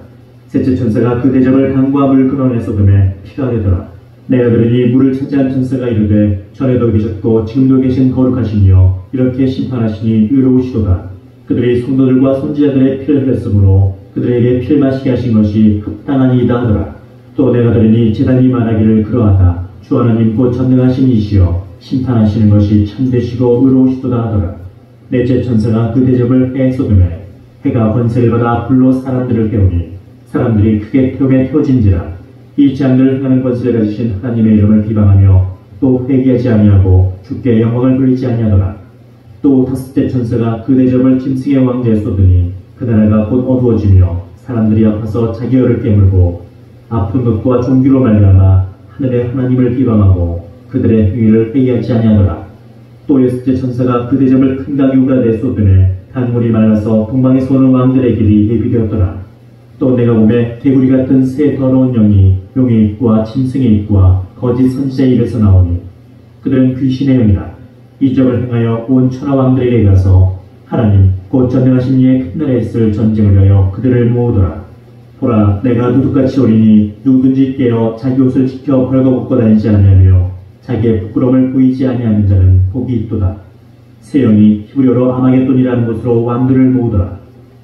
셋째 천사가 그 대접을 강과 물 근원에 쏟으매 피가 되더라. 내가 들으니 물을 차지한 천사가 이르되 전에도 계셨고 지금도 계신 거룩하시니여 이렇게 심판하시니 의로우시도다. 그들이 성도들과 선지자들의 피를 흘렸으므로 그들에게 피를 마시게 하신 것이 합당하니이다 하더라. 또 내가 들으니 제단이 말하기를 그러하다. 주 하나님 곧 전능하신 이시여 심판하시는 것이 참되시고 의로우시도다 하더라. 넷째 천사가 그 대접을 해에 쏟으매 해가 권세를 받아 불로 사람들을 깨우니 사람들이 크게 태움에 태워진지라. 이 장들을 행하는 권세를 가지신 하나님의 이름을 비방하며 또 회개하지 아니하고 주께 영광을 돌리지 아니하더라. 또 다섯째 천사가 그 대접을 짐승의 왕좌에 쏟으니 그 나라가 곧 어두워지며 사람들이 아파서 자기 혀를 깨물고 아픈 것과 종기로 말미암아 하늘의 하나님을 비방하고 그들의 행위를 회개하지 아니하더라. 또 여섯째 천사가 그 대접을 큰 강이 우라되 쏟으매 강물이 말라서 동방에서 오는 왕들의 길이 예비되었더라. 또 내가 보매 개구리 같은 새 더러운 영이 용의 입과 짐승의 입과 거짓 선지자의 입에서 나오니 그들은 귀신의 영이라. 이적을 행하여 온 천하 왕들에게 가서 하나님 곧 전능하신 이의 큰 나라에 있을 전쟁을 위하여 그들을 모으더라. 보라 내가 누룩같이 오리니 누구든지 깨어 자기 옷을 지켜 벌거벗고 다니지 아니하며 자기의 부끄러움을 보이지 아니하는 자는 복이 있도다. 새 영이 히브리어로 아마겟돈이라는 곳으로 왕들을 모으더라.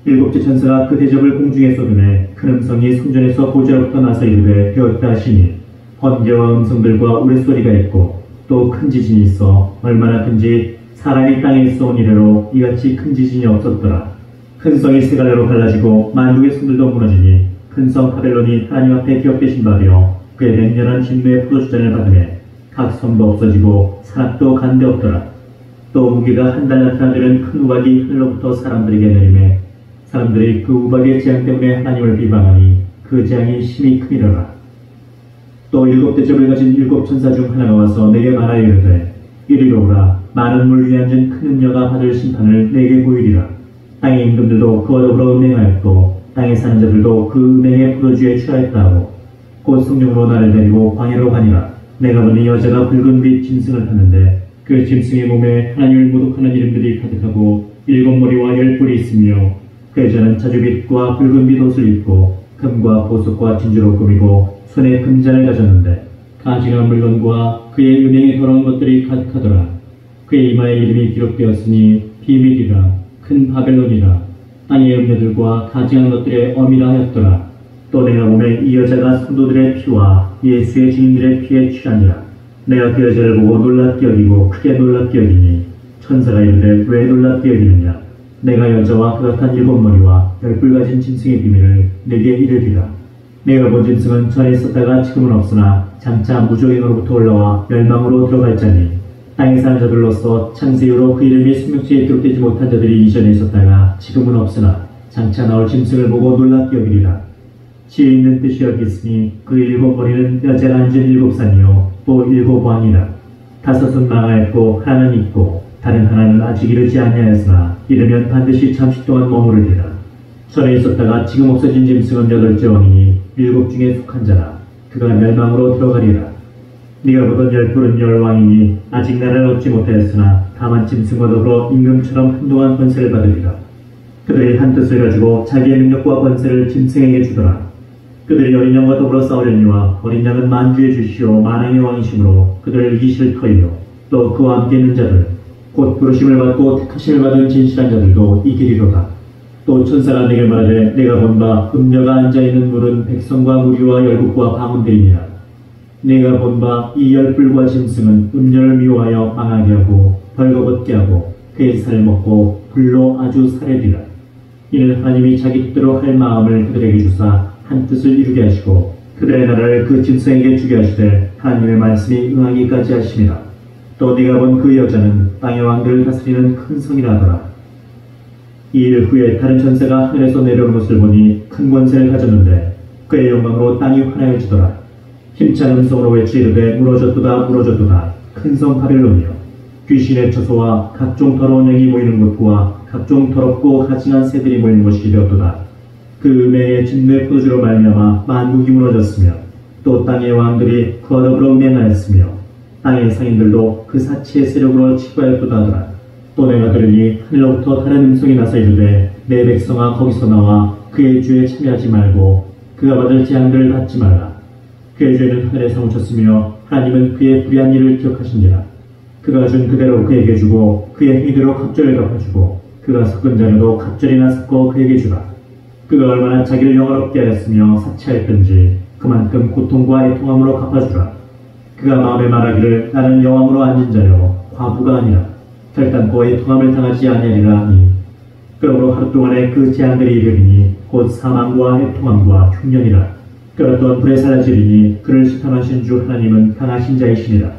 일곱째 천사가 그 대접을 공중에 쏟으매 큰 음성이 성전에서 보좌로부터 나서 이르되 되었다 하시니 번개와 음성들과 우레소리가 있고 또 큰 지진이 있어 얼마나 큰지 사람이 땅에 있어온 이래로 이같이 큰 지진이 없었더라. 큰 성이 세 갈래로 갈라지고 만국의 성들도 무너지니 큰 성 바벨론이 하나님 앞에 기업되신 바되어 그의 맹렬한 진노의 포도주잔을 받으매 각 성도 없어지고 산악도 간데 없더라. 또 무게가 한 달 나타나는 큰 우박이 하늘로부터 사람들에게 내리매 사람들이 그 우박의 재앙 때문에 하나님을 비방하니 그 재앙이 심히 크니라. 또 일곱 대접을 가진 일곱 천사 중 하나가 와서 내게 말하여 이르되 이리로 오라. 많은 물 위에 앉은 큰 음녀가 받을 심판을 내게 보이리라. 땅의 임금들도 그와 더불어 음행하였고 땅에 사는 자들도 그 음행의 포도주에 취하였다 하고 곧 성령으로 나를 데리고 광야로 가니라. 내가 보니 여자가 붉은 빛 짐승을 탔는데 그 짐승의 몸에 하나님을 모독하는 이름들이 가득하고 일곱 머리와 열 뿔이 있으며 그 여자는 자주빛과 붉은 빛 옷을 입고 금과 보석과 진주로 꾸미고 손에 금잔을 가졌는데 가증한 물건과 그의 은행에 더러운 것들이 가득하더라. 그의 이마에 이름이 기록되었으니 비밀이라 큰 바벨론이라 땅의 음녀들과 가증한 것들의 어미라 하였더라. 또 내가 보매 이 여자가 성도들의 피와 예수의 증인들의 피에 취하니라. 내가 그 여자를 보고 놀랍게 여기고 크게 놀랍게 여기니 천사가 이르되 왜 놀랍게 여기느냐. 내가 여자와 그 같은 일곱 머리와 열 뿔 가진 짐승의 비밀을 내게 이르리라. 내가 본 짐승은 전에 있었다가 지금은 없으나 장차 무저인으로부터 올라와 멸망으로 들어갈 자니 땅에 사는 자들로서 창세 이후로 그 이름이 생명책에 기록되지 못한 자들이 이전에 있었다가 지금은 없으나 장차 나올 짐승을 보고 놀랍게 여기리라. 지혜 있는 뜻이 여기 있으니 그 일곱 머리는 여자가 앉은 일곱 산이요 또 일곱 왕이라. 다섯은 망하였고 하나는 있고 다른 하나는 아직 이르지 아니하였으나 이르면 반드시 잠시 동안 머무르리라. 전에 있었다가 지금 없어진 짐승은 여덟째 왕이니 일곱 중에 속한 자라. 그가 멸망으로 들어가리라. 네가 보던 열풀은 열왕이니 아직 나를 얻지 못하였으나 다만 짐승과 더불어 임금처럼 한동안 권세를 받으리라. 그들이 한 뜻을 가지고 자기의 능력과 권세를 짐승에게 주더라. 그들이 어린 양과 더불어 싸우려니와 어린 양은 만주의 주시오 만왕의 왕이시므로 그들을 이기실 터이요 또 그와 함께 있는 자들 곧 부르심을 받고 택하심을 받은 진실한 자들도 이기리로다. 또 천사가 내게 말하되 내가 본 바 음녀가 앉아있는 물은 백성과 무리와 열국과 방언들이니라. 내가 본 바 이 열불과 짐승은 음녀를 미워하여 망하게 하고 벌거벗게 하고 그의 살을 먹고 불로 아주 살해리라. 이는 하나님이 자기 뜻대로 할 마음을 그들에게 주사 한 뜻을 이루게 하시고 그들의 나라를 그 짐승에게 주게 하시되 하나님의 말씀이 응하기까지 하심이라. 또 네가 본 그 여자는 땅의 왕들을 다스리는 큰 성이라 하더라. 이 일 후에 다른 천사가 하늘에서 내려오는 것을 보니 큰 권세를 가졌는데 그의 영광으로 땅이 환하여지더라. 힘찬 음성으로 외치이르되 무너졌도다 무너졌도다 큰 성 바벨론이여 귀신의 처소와 각종 더러운 영이 모이는 곳과 각종 더럽고 가증한 새들이 모이는 곳이 되었도다. 그 음해의 진노의 포도주로 말미암아 만국이 무너졌으며 또 땅의 왕들이 그와 더불어 음행하였으며 땅의 상인들도 그 사치의 세력으로 치부하였도다 하더라. 또 내가 들으니 하늘로부터 다른 음성이 나서 이르되 내 백성아 거기서 나와 그의 죄에 참여하지 말고 그가 받을 재앙들을 받지 말라. 그의 죄는 하늘에서 묻혔으며 하나님은 그의 불의한 일을 기억하신지라. 그가 준 그대로 그에게 주고 그의 행위대로 갑절을 갚아주고 그가 섞은 자녀도 갑절이나 섞어 그에게 주라. 그가 얼마나 자기를 영화롭게 하였으며 사치하였던지 그만큼 고통과 애통함으로 갚아주라. 그가 마음에 말하기를 나는 여왕으로 앉은 자요 과부가 아니라 결단코 애통함을 당하지 아니하리라 하니 그러므로 하루 동안에 그 재앙들이 이르리니 곧 사망과 애통함과 흉년이라. 그가 또한 불에 사라지리니 그를 시탐하신 주 하나님은 강하신 자이시니라.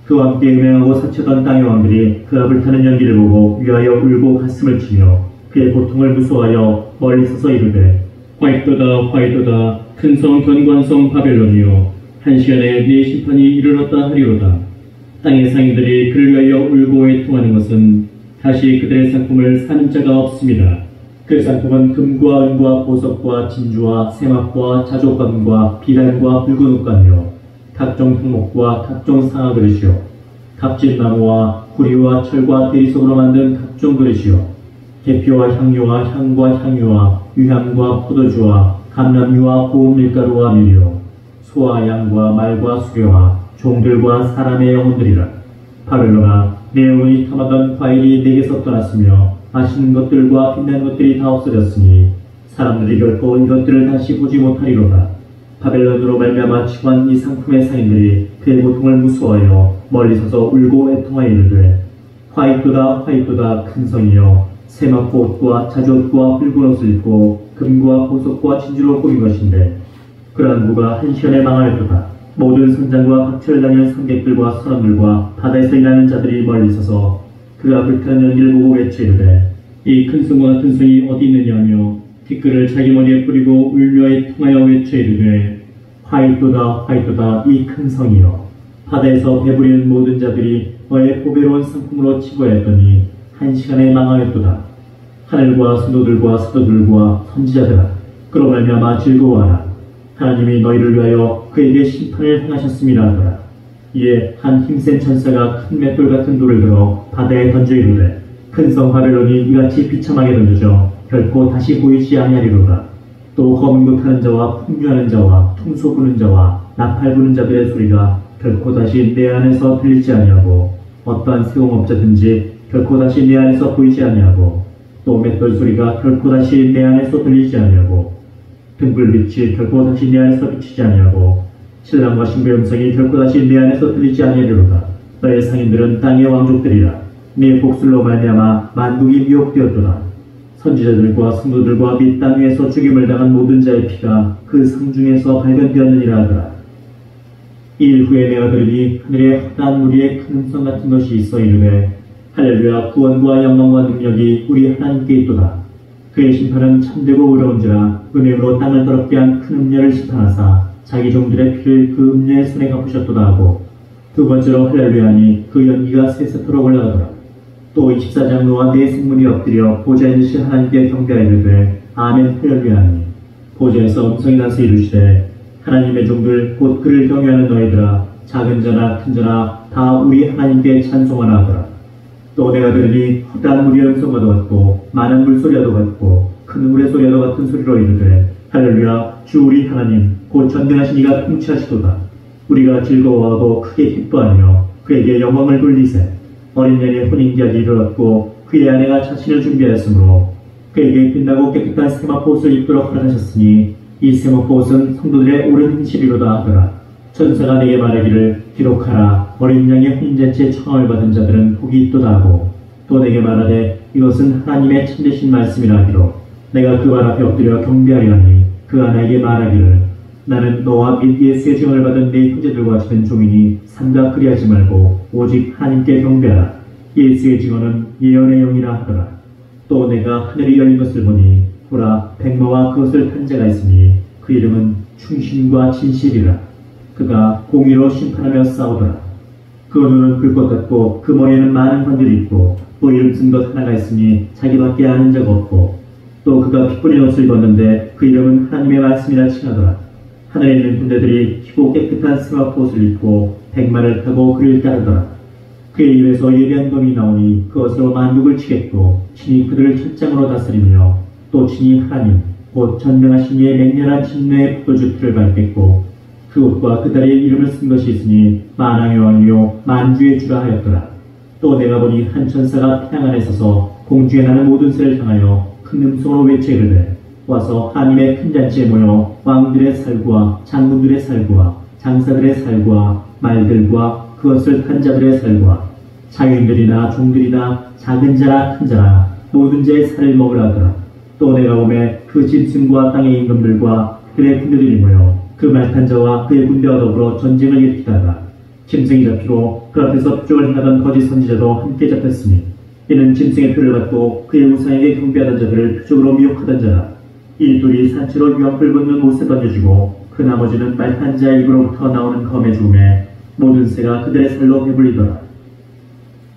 그와 함께 음행하고 사치던 땅의 왕들이 그가 불타는 연기를 보고 위하여 울고 가슴을 치며 그의 고통을 무서워하여 멀리 서서 이르되 화이토다 화이토다 큰 성 견고한 바벨론이여 한 시간에 네 심판이 이르렀다 하리로다. 땅의 상인들이 그를 위하여 울고 애통하는 것은 다시 그들의 상품을 사는 자가 없습니다. 그 상품은 금과 은과 보석과 진주와 세마포와 자족관과 비단과 붉은 옷감이요 각종 향목과 각종 상아 그릇이요 갑진나무와 구리와 철과 대리석으로 만든 각종 그릇이요 계피와 향료와 향과 향유와 유향과 포도주와 감람유와 고운 밀가루와 밀이요 소와 양과 말과 수레와 종들과 사람의 영혼들이라. 바벨론아 내 영혼이 탐하던 과일이 내게서 떠났으며 맛있는 것들과 빛나는 것들이 다 없어졌으니 사람들이 결코 이것들을 다시 보지 못하리로다. 바벨론으로 말미암아 취한 이 상품의 상인들이 그의 고통을 무서워하여 멀리 서서 울고 애통하여 이르되 화이토다 화이토다 큰 성이여 세마포 옷과 자주옷과 붉은 옷을 입고 금과 보석과 진주로 꾸민 것인데 그러한 무가 한 시간에 망하였도다. 모든 선장과 각처를 다니는 선객들과 선원들과 바다에서 일하는 자들이 멀리 서서 그가 불타는 연기를 보고 외치이르되 이 큰 성과 같은 성이 어디 있느냐며 티끌을 자기 머리에 뿌리고 울며 애통하여 외치이르되 화이토다 화이토다 이 큰 성이여 바다에서 배부리는 모든 자들이 너의 보배로운 상품으로 치부하였더니 한 시간에 망하였도다. 하늘과 수도들과 수도들과 선지자들아 그로 말미암아 즐거워하라. 하나님이 너희를 위하여 그에게 심판을 행하셨음이라 하더라. 이에 한 힘센 천사가 큰 맷돌 같은 돌을 들어 바다에 던져 이르되 큰 성 바벨론이 이같이 비참하게 던져져 결코 다시 보이지 아니하리로다. 또 검은 것 하는 자와 풍류하는 자와 퉁소 부는 자와 나팔 부는 자들의 소리가 결코 다시 내 안에서 들리지 아니하고 어떠한 세공업자든지 결코 다시 내 안에서 보이지 아니하고 또 맷돌 소리가 결코 다시 내 안에서 들리지 아니하고 등불빛이 결코 다시 내 안에서 비치지 아니하고 신랑과 신부의 음성이 결코 다시 내 안에서 들리지 아니하리로다. 너의 상인들은 땅의 왕족들이라. 네 복술로 말미암아 만국이 미혹되었도다. 선지자들과 성도들과 및 땅 위에서 죽임을 당한 모든 자의 피가 그 상 중에서 발견되었느니라 하더라. 이 일 후에 내가 들으니 하늘에 헛다한 무리의 큰 음성 같은 것이 있어 이르되 할렐루야 구원과 영광과 능력이 우리 하나님께 있도다. 그의 심판은 참되고 의로운지라 은혜로 땅을 더럽게 한 큰 음녀를 심판하사 자기 종들의 피를 그 음녀의 손에 갚으셨도다 하고 두 번째로 할렐루야니 그 연기가 세세토록 올라가더라. 또 24장로와 네 생물이 엎드려 보좌에 계신 하나님께 경배하여 이르되 아멘 할렐루야니 보좌에서 음성이 나서 이르시되 하나님의 종들 곧 그를 경외하는 너희들아 작은 자나 큰 자나 다 우리 하나님께 찬송하라 하더라. 또 내가 들으니 헛다한 무리의 음성과도 같고 많은 물소리와도 같고 큰 우레소리와도 같은 소리로 이르되 할렐루야 주 우리 하나님 곧 전능하신 이가 통치하시도다. 우리가 즐거워하고 크게 기뻐하며 그에게 영광을 돌리세. 어린 양의 혼인기약이 이르렀고 그의 아내가 자신을 준비하였으므로 그에게 빛나고 깨끗한 세마포 옷을 입도록 허락하셨으니 이 세마포 옷은 성도들의 옳은 행실이로다 하더라. 천사가 내게 말하기를 기록하라 어린 양의 혼인잔치에 청함을 받은 자들은 복이 있도다 하고 또 내게 말하되 이것은 하나님의 참되신 말씀이라 하기로 내가 그 발 앞에 엎드려 경배하려니 그 아내에게 말하기를 나는 너와 및 예수의 증언을 받은 네 형제들과 같은 종이니 삼가 그리하지 말고 오직 하나님께 경배하라. 예수의 증언은 예언의 영이라 하더라. 또 내가 하늘이 열린 것을 보니 보라 백마와 그것을 탄 자가 있으니 그 이름은 충신과 진실이라. 그가 공의로 심판하며 싸우더라. 그 눈은 불꽃 같고 그 머리에는 많은 관절이 있고 또 이름 쓴 것 하나가 있으니 자기밖에 아는 자가 없고 또 그가 피 뿌린 옷을 입었는데 그 이름은 하나님의 말씀이라 칭하더라. 하늘에 있는 군대들이 희고 깨끗한 세마포 옷을 입고 백마를 타고 그를 따르더라. 그의 입에서 예리한 검이 나오니 그것으로 만국을 치겠고 친히 그들을 첫장으로 다스리며 또 친히 하나님 곧 전능하신 이의 맹렬한 진노의 포도주 틀을 밟겠고 그 옷과 그 다리에 이름을 쓴 것이 있으니 만왕의 왕이요 만주의 주라 하였더라. 또 내가 보니 한 천사가 태양 안에 서서 공중에 나는 모든 새를 향하여 큰 음성으로 외쳐 이르되 와서 하나님의 큰 잔치에 모여 왕들의 살구와 장군들의 살구와 장사들의 살구와 말들과 그것을 탄 자들의 살구와 자유인들이나 종들이나 작은 자나 큰 자나 모든 자의 살을 먹으라 하더라. 또 내가 보매 그 짐승과 땅의 임금들과 그들의 군대들이 모여 그 말탄 자와 그의 군대와 더불어 전쟁을 일으키다가 짐승이 잡히고 그 앞에서 표적을 행하던 거짓 선지자도 함께 잡혔으니 이는 짐승의 표를 받고 그의 우상에게 경배하던 자들을 표적으로 미혹하던 자라. 이 둘이 산채로 유황불 붙는 옷에 던져지고 그 나머지는 말탄 자의 입으로부터 나오는 검의 죽음에 모든 새가 그들의 살로 배불리더라.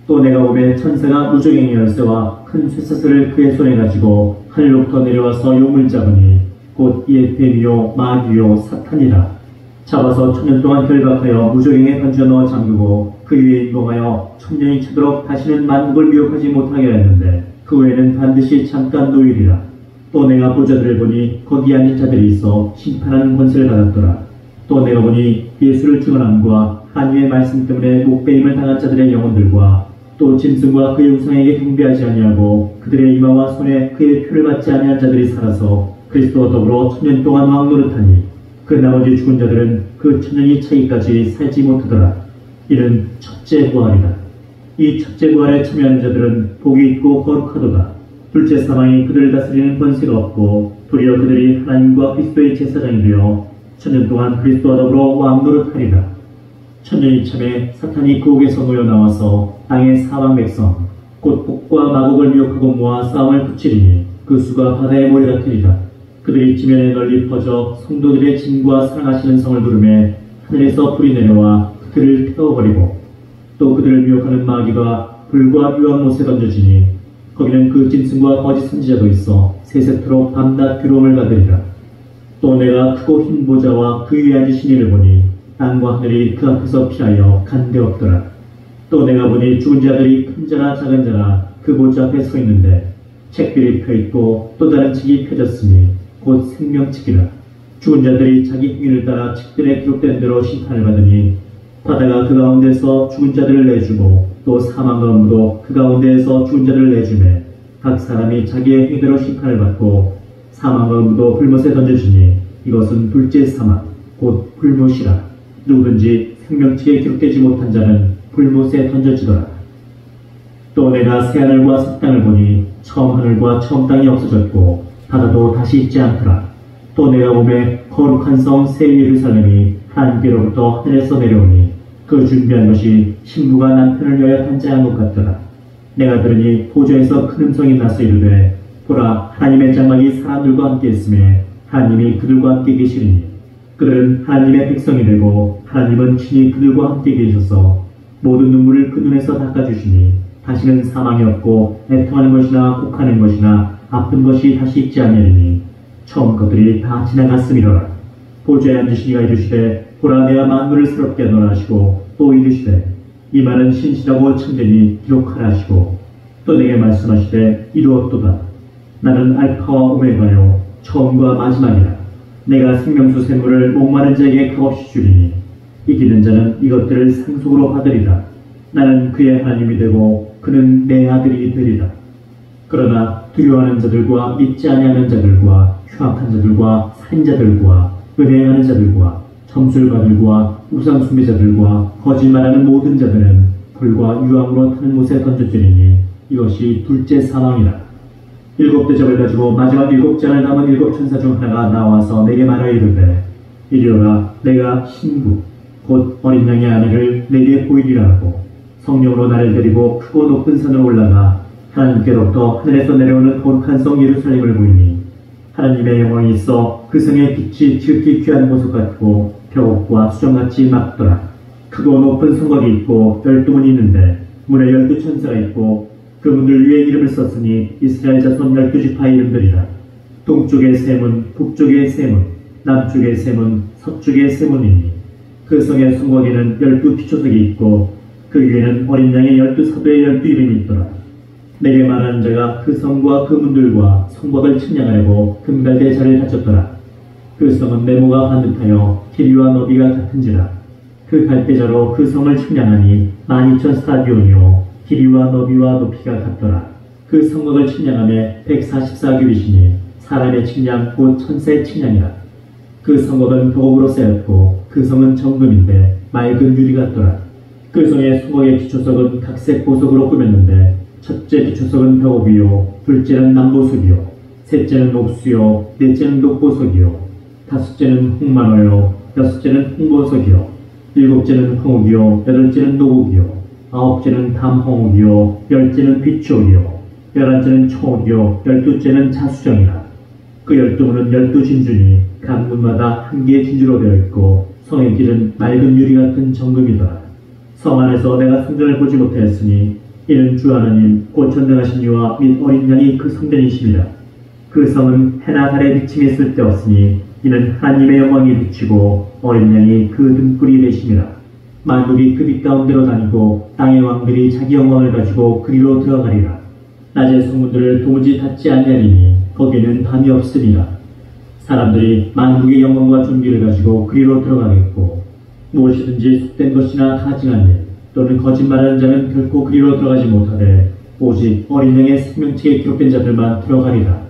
또 내가 보매 천사가 무적행의 열쇠와 큰 쇠사슬을 그의 손에 가지고 하늘로부터 내려와서 용을 잡으니 곧 이의 뱀이요 마귀요 사탄이라. 잡아서 천년 동안 결박하여 무적행에 던져 넣어 잠그고 그 위에 인봉하여 천년이 차도록 다시는 만국을 미혹하지 못하게 하였는데 그 후에는 반드시 잠깐 노일이라. 또 내가 보좌들을 보니 거기 앉은 자들이 있어 심판하는 권세를 받았더라. 또 내가 보니 예수를 증언함과 하나님의 말씀 때문에 목배임을 당한 자들의 영혼들과 또 짐승과 그의 우상에게 경배하지 아니하고 그들의 이마와 손에 그의 표를 받지 아니한 자들이 살아서 그리스도와 더불어 천년 동안 왕노릇하니 그 나머지 죽은 자들은 그 천년이 차기까지 살지 못하더라. 이는 첫째 부활이다. 이 첫째 부활에 참여하는 자들은 복이 있고 거룩하도다. 둘째 사망이 그들을 다스리는 권세가 없고 도리어 그들이 하나님과 그리스도의 제사장이 되어 천년 동안 그리스도와 더불어 왕노릇하리라. 천년이 참에 사탄이 구옥에서 모여 나와서 땅의 사방 백성 곧 복과 마곡을 미혹하고 모아 싸움을 붙이리니 그 수가 바다의 모래 같으리라. 그들이 지면에 널리 퍼져 성도들의 진과 사랑하시는 성을 부르매 하늘에서 불이 내려와 그들을 태워버리고 또 그들을 미혹하는 마귀가 불과 유황 못에 던져지니 거기는 그 짐승과 거짓 선지자도 있어 세세토록 밤낮 괴로움을 받으리라. 또 내가 크고 흰 보좌와 그 위에 앉으신 이를 보니 땅과 하늘이 그 앞에서 피하여 간데 없더라. 또 내가 보니 죽은 자들이 큰 자나 작은 자나 그 보좌 앞에 서 있는데 책들이 펴있고 또 다른 책이 펴졌으니 곧 생명책이라. 죽은 자들이 자기 행위를 따라 책들에 기록된 대로 심판을 받으니 바다가 그 가운데서 죽은 자들을 내주고 또 사망과 음도 그 가운데에서 죽은 자들을 내주매 각 사람이 자기의 행위대로 심판을 받고 사망과 음도 불못에 던져지니 이것은 둘째 사망 곧 불못이라. 누구든지 생명책에 기록되지 못한 자는 불못에 던져지더라. 또 내가 새하늘과 새 땅을 보니 처음 하늘과 처음 땅이 없어졌고 바다도 다시 있지 않더라. 또 내가 보매 거룩한 성 새 예루살렘이 하나님께로부터 하늘에서 내려오니 그 준비한 것이 신부가 남편을 위하여 탄자한 것 같더라. 내가 들으니 보좌에서 큰 음성이 나서 이르되 보라 하나님의 장막이 사람들과 함께 있음에 하나님이 그들과 함께 계시리니 그들은 하나님의 백성이 되고 하나님은 친히 그들과 함께 계셔서 모든 눈물을 그 눈에서 닦아주시니 다시는 사망이 없고 애통하는 것이나 곡하는 것이나 아픈 것이 다시 있지 아니하리니 처음 것들이 다 지나갔음이로라. 보좌에 앉으신 이가 이르시되 보라 내가 만물을 새롭게 하노라 하시고 또 이르시되 이 말은 신실하고 참되니 기록하라 하시고 또 내게 말씀하시되 이루었도다. 나는 알파와 오메가요 처음과 마지막이라. 내가 생명수 샘물을 목마른 자에게 값없이 주리니 이기는 자는 이것들을 상속으로 받으리라. 나는 그의 하나님이 되고 그는 내 아들이 되리라. 그러나 두려워하는 자들과 믿지 아니하는 자들과 흉악한 자들과 살인자들과 은혜하는 자들과 점술가들과 우상 숭배자들과 거짓말하는 모든 자들은 불과 유황으로 타는 못에 던져지리니 이것이 둘째 사망이라. 일곱 대접을 가지고 마지막 일곱 장을 담은 일곱 천사 중 하나가 나와서 내게 말하여 이르되 이리오라 내가 신부 곧 어린 양의 아내를 내게 보이리라 하고 성령으로 나를 데리고 크고 높은 산으로 올라가 하나님께로부터 하늘에서 내려오는 거룩한 성 예루살렘을 보이니 하나님의 영광이 있어 그 성의 빛이 지극히 귀한 보석 같고 벽옥과 수정같이 막더라. 크고 높은 성곽이 있고 12문이 있는데 문에 12천사가 있고 그 문들 위에 이름을 썼으니 이스라엘 자손 12지파의 이름들이라. 동쪽의 세 문, 북쪽의 세 문, 남쪽의 세 문, 서쪽의 세 문이니 그 성의 성곽에는 12피초석이 있고 그 위에는 어린 양의 12사도의 12이름이 있더라. 내게 말하는 자가 그 성과 그 문들과 성곽을 측량하려고 금갈대 자를 가졌더라. 그 성은 네모가 반듯하여 길이와 너비가 같은지라. 그 갈대자로 그 성을 측량하니 12,000스타디온이요 길이와 너비와 높이가 같더라. 그 성곽을 측량하며 144규빗이니 사람의 측량 곧 천사의 측량이라. 그 성곽은 벽옥으로 쌓였고 그 성은 정금인데 맑은 유리 같더라. 그 성의 성곽의 기초석은 각색 보석으로 꾸몄는데 첫째 기초석은 벽옥이요 둘째는 남보석이요 셋째는 옥수요 넷째는 녹보석이요 다섯째는 홍만호요 여섯째는 홍보석이요 일곱째는 홍옥이요 여덟째는 노옥이요 아홉째는 담홍옥이요 열째는 빛옥이요 열한째는 청옥이요 열두째는 자수정이라. 그 12문은 12진주니 각 문마다 한 개의 진주로 되어 있고 성의 길은 맑은 유리 같은 정금이더라. 성 안에서 내가 성전을 보지 못하였으니 이는 주 하나님 곧 전능하신 이와 및 어린 양이 그 성전이심이라. 그 성은 해나 달의 비침이 쓸데없으니 이는 하나님의 영광이 비치고 어린 양이 그 등불이 되심이라. 만국이 그 빛 가운데로 다니고 땅의 왕들이 자기 영광을 가지고 그리로 들어가리라. 낮의 성문들을 도무지 닫지 아니하리니 거기는 밤이 없으리라. 사람들이 만국의 영광과 존귀를 가지고 그리로 들어가겠고 무엇이든지 속된 것이나 가증한 일 또는 거짓말하는 자는 결코 그리로 들어가지 못하되 오직 어린 양의 생명책에 기록된 자들만 들어가리라.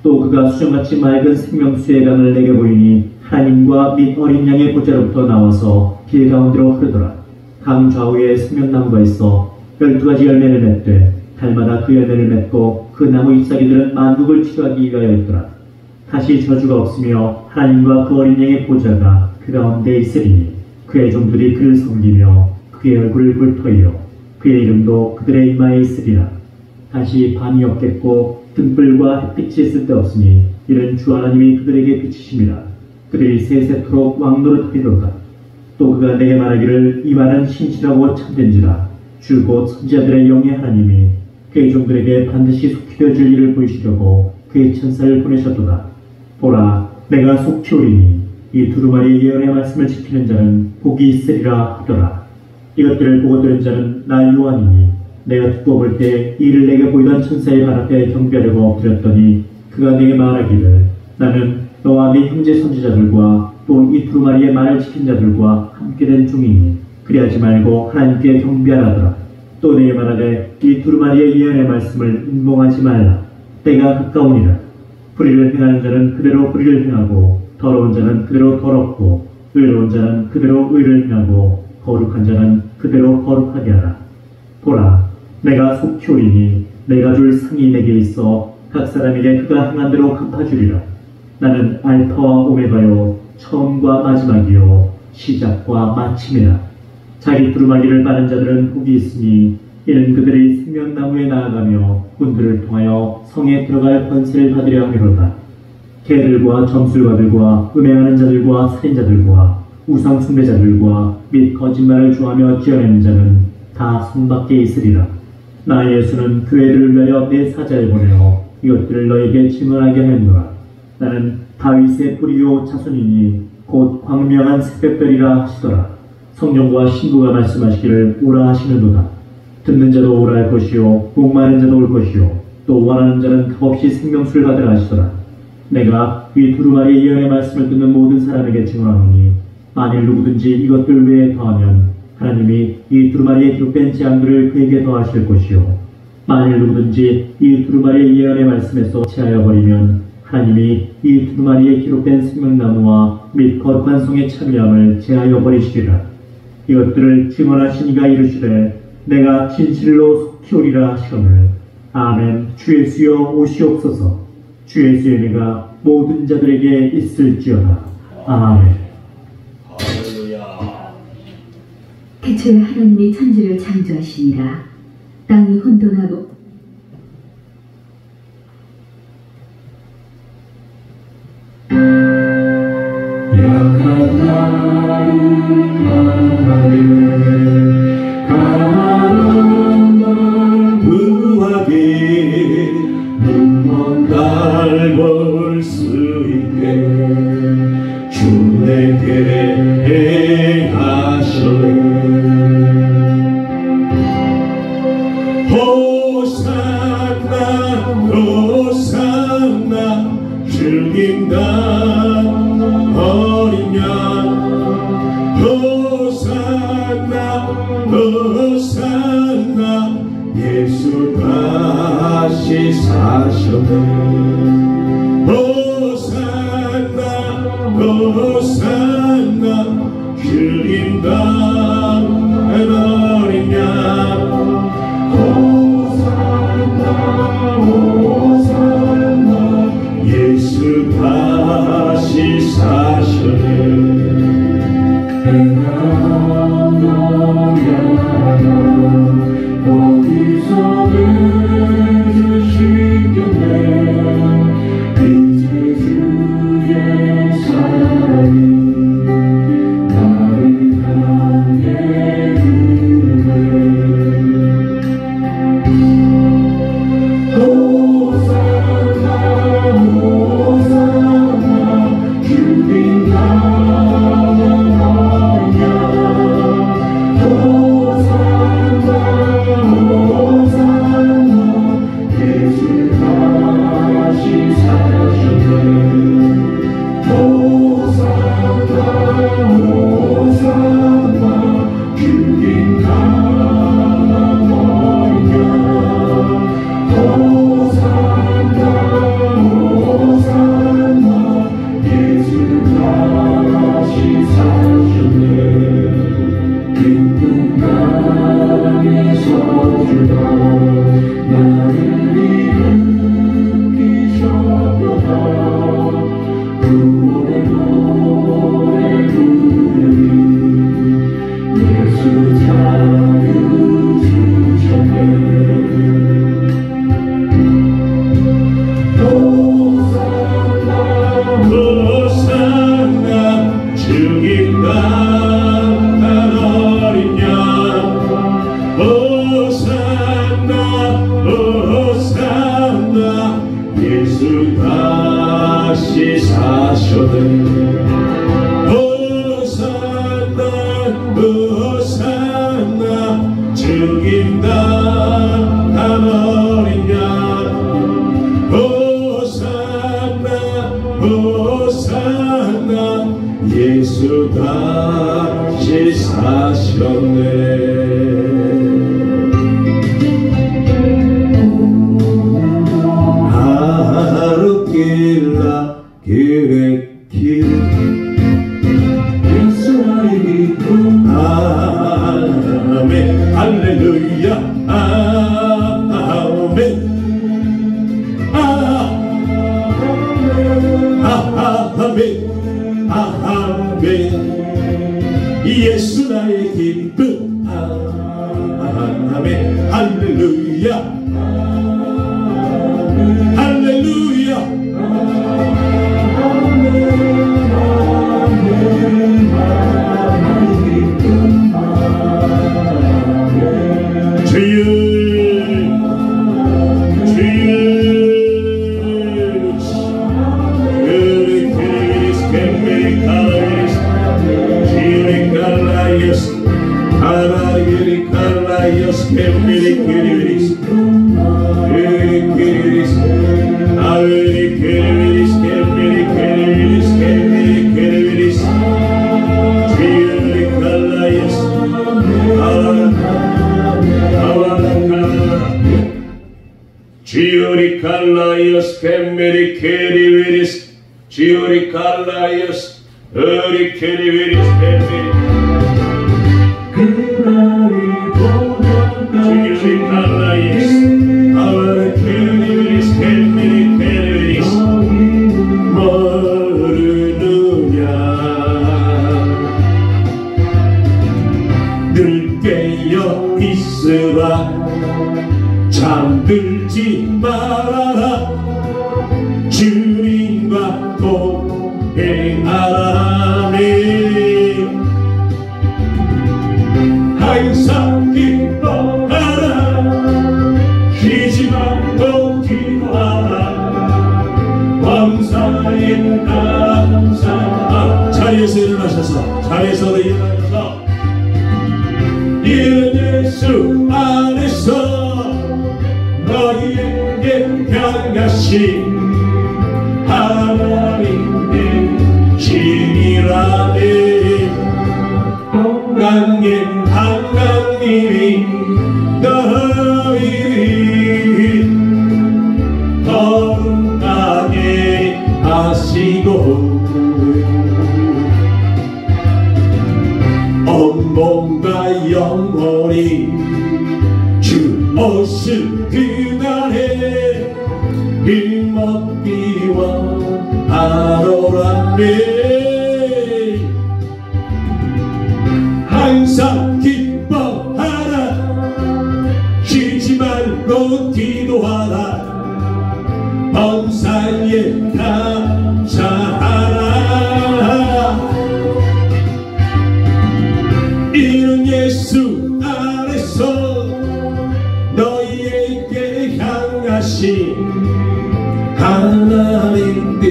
또 그가 수정같이 맑은 생명수의 강을 내게 보이니 하나님과 및 어린 양의 보좌로부터 나와서 길 가운데로 흐르더라. 강 좌우에 생명나무가 있어 12가지 열매를 맺되 달마다 그 열매를 맺고 그 나무 잎사귀들은 만국을 치료하기 위하여 있더라. 다시 저주가 없으며 하나님과 그 어린 양의 보좌가 그 가운데 있으리니 그의 종들이 그를 섬기며 그의 얼굴을 볼 터이요 그의 이름도 그들의 이마에 있으리라. 다시 밤이 없겠고 등불과 햇빛이 쓸데없으니 이는 주 하나님이 그들에게 비치심이라. 그들이 세세토록 왕노릇하리로다. 또 그가 내게 말하기를 이 말은 신실하고 참된지라. 주 곧 선지자들의 영의 하나님이 그의 종들에게 반드시 속히 되어줄 일을 보이시려고 그의 천사를 보내셨도다. 보라 내가 속히 오리니 이 두루마리 예언의 말씀을 지키는 자는 복이 있으리라 하더라. 이것들을 보고 들은 자는 나 요한이니 내가 듣고 볼 때 이를 내게 보이던 천사의 발 앞에 경배하려고 엎드렸더니 그가 내게 말하기를 나는 너와 네 형제 선지자들과 또 이 두루마리의 말을 지킨 자들과 함께 된 종이니 그리하지 말고 하나님께 경배하라더라. 또 내게 말하되 이 두루마리의 예언의 말씀을 인봉하지 말라. 때가 가까우니라. 불의를 행하는 자는 그대로 불의를 행하고 더러운 자는 그대로 더럽고 의로운 자는 그대로 의를 행하고 거룩한 자는 그대로 거룩하게 하라. 보라 내가 속히 오리니 내가 줄 상이 내게 있어 각 사람에게 그가 행한 대로 갚아주리라. 나는 알파와 오메가요 처음과 마지막이요 시작과 마침이라. 자기 두루마기를 빠는 자들은 복이 있으니 이는 그들이 생명나무에 나아가며 군들을 통하여 성에 들어갈 권세를 받으려 함이로다. 개들과 점술가들과 음행하는 자들과 살인자들과 우상 숭배자들과 및 거짓말을 좋아하며 지어내는 자는 다 성 밖에 있으리라. 나 예수는 교회들을 위하여 내 사자를 보내어 이것들을 너에게 증언하게 하였노라. 나는 다윗의 뿌리요 자손이니 곧 광명한 새벽별이라 하시더라. 성령과 신부가 말씀하시기를 오라 하시는도다. 듣는 자도 오라 할 것이요 목마른 자도 올 것이요 또 원하는 자는 값없이 생명수를 받으라 하시더라. 내가 이 두루마리의 예언의 말씀을 듣는 모든 사람에게 증언하노니 만일 누구든지 이것들 외에 더하면 하나님이 이 두루마리에 기록된 재앙들을 그에게 더하실 것이요 만일 누구든지 이 두루마리의 예언의 말씀에서 제하여 버리면 하나님이 이 두루마리에 기록된 생명나무와 및 거룩한 성의 참여함을 제하여 버리시리라. 이것들을 증언하신 이가 이르시되 내가 진실로 속히 오리라 하시거늘 아멘. 주 예수여 오시옵소서. 주 예수의 은혜가 모든 자들에게 있을지어다. 아멘. 태초에 하나님이 천지를 창조하시니라. 땅이 혼돈하고 약한 나를 강하게 강한 날 부하게 눈먼 날 볼 수 있게 주 내게 행하시네. 호산나 호산나 죽인다 어린 양 호산나 호산나 예수 다시 사셨네. 호산나 호산나 죽인다 어린 양 호산나 호산나 예수 다시 사셨네. 어디서 내주시겠네. 이제 주의 사랑이 나를 향해 이르네. 호산나 호산나 주님 나는 어리냐. 호산나 호산나 예수 다시 사셨네. 호산나 호산나 주님 나는 어리냐. 호산나 호산나 예수 다시 사셨네. 기쁜 땅에 서주다 나를 일으키셨도다. 구원의 노래 부르리 예수 자유 주셨네. 호산나 호산나 죽인다 어린 양 호산나 호산나 예수 다시 사셨네. 호산나 호산나 죽인다 어린 양 호산나 호산나 예수 다시 사셨네. 하루 길라 길에 길 예수 믿고 아멘 할렐루야 아멘 아멘. 예수 나의 기쁨. 아멘. 할렐루야. 할렐루야. 주여 Giori Calaios, Kemeri Keriviris, Giori Calaios, Eri Keriviris, Kemeri Giori Calaios, Eri Keriviris, Kemeri Keriviris, 모르느냐 늘 깨어 있으라 잠들지 말아라 주님과 동행하라네 항상 기뻐하라 쉬지 말고 기도하라 범사에 감사하라 자리에서 일어나셔서 자리에서 일어나셔서 이런 예수 안에서 너희에게 향하신 하나님의 신이라네 건강의 하나님이 너희를 거룩하게 하시고 온몸과 영혼이 주 오실 그날에 일먹기와 하노라네 항상 기뻐하라 쉬지 말고 기도하라 범사에 감사하라 이런 예수 안에서 너희에게 향하신 하나님의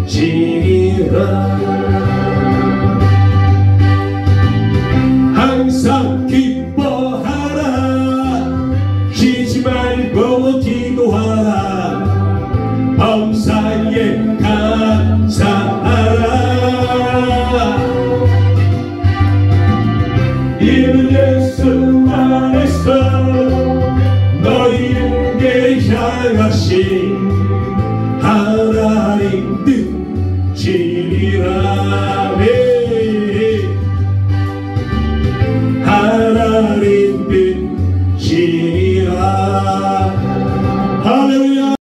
신이라 항상 기뻐하라 쉬지 말고 기도하라 범사에 감사하라 이런 예수 안에서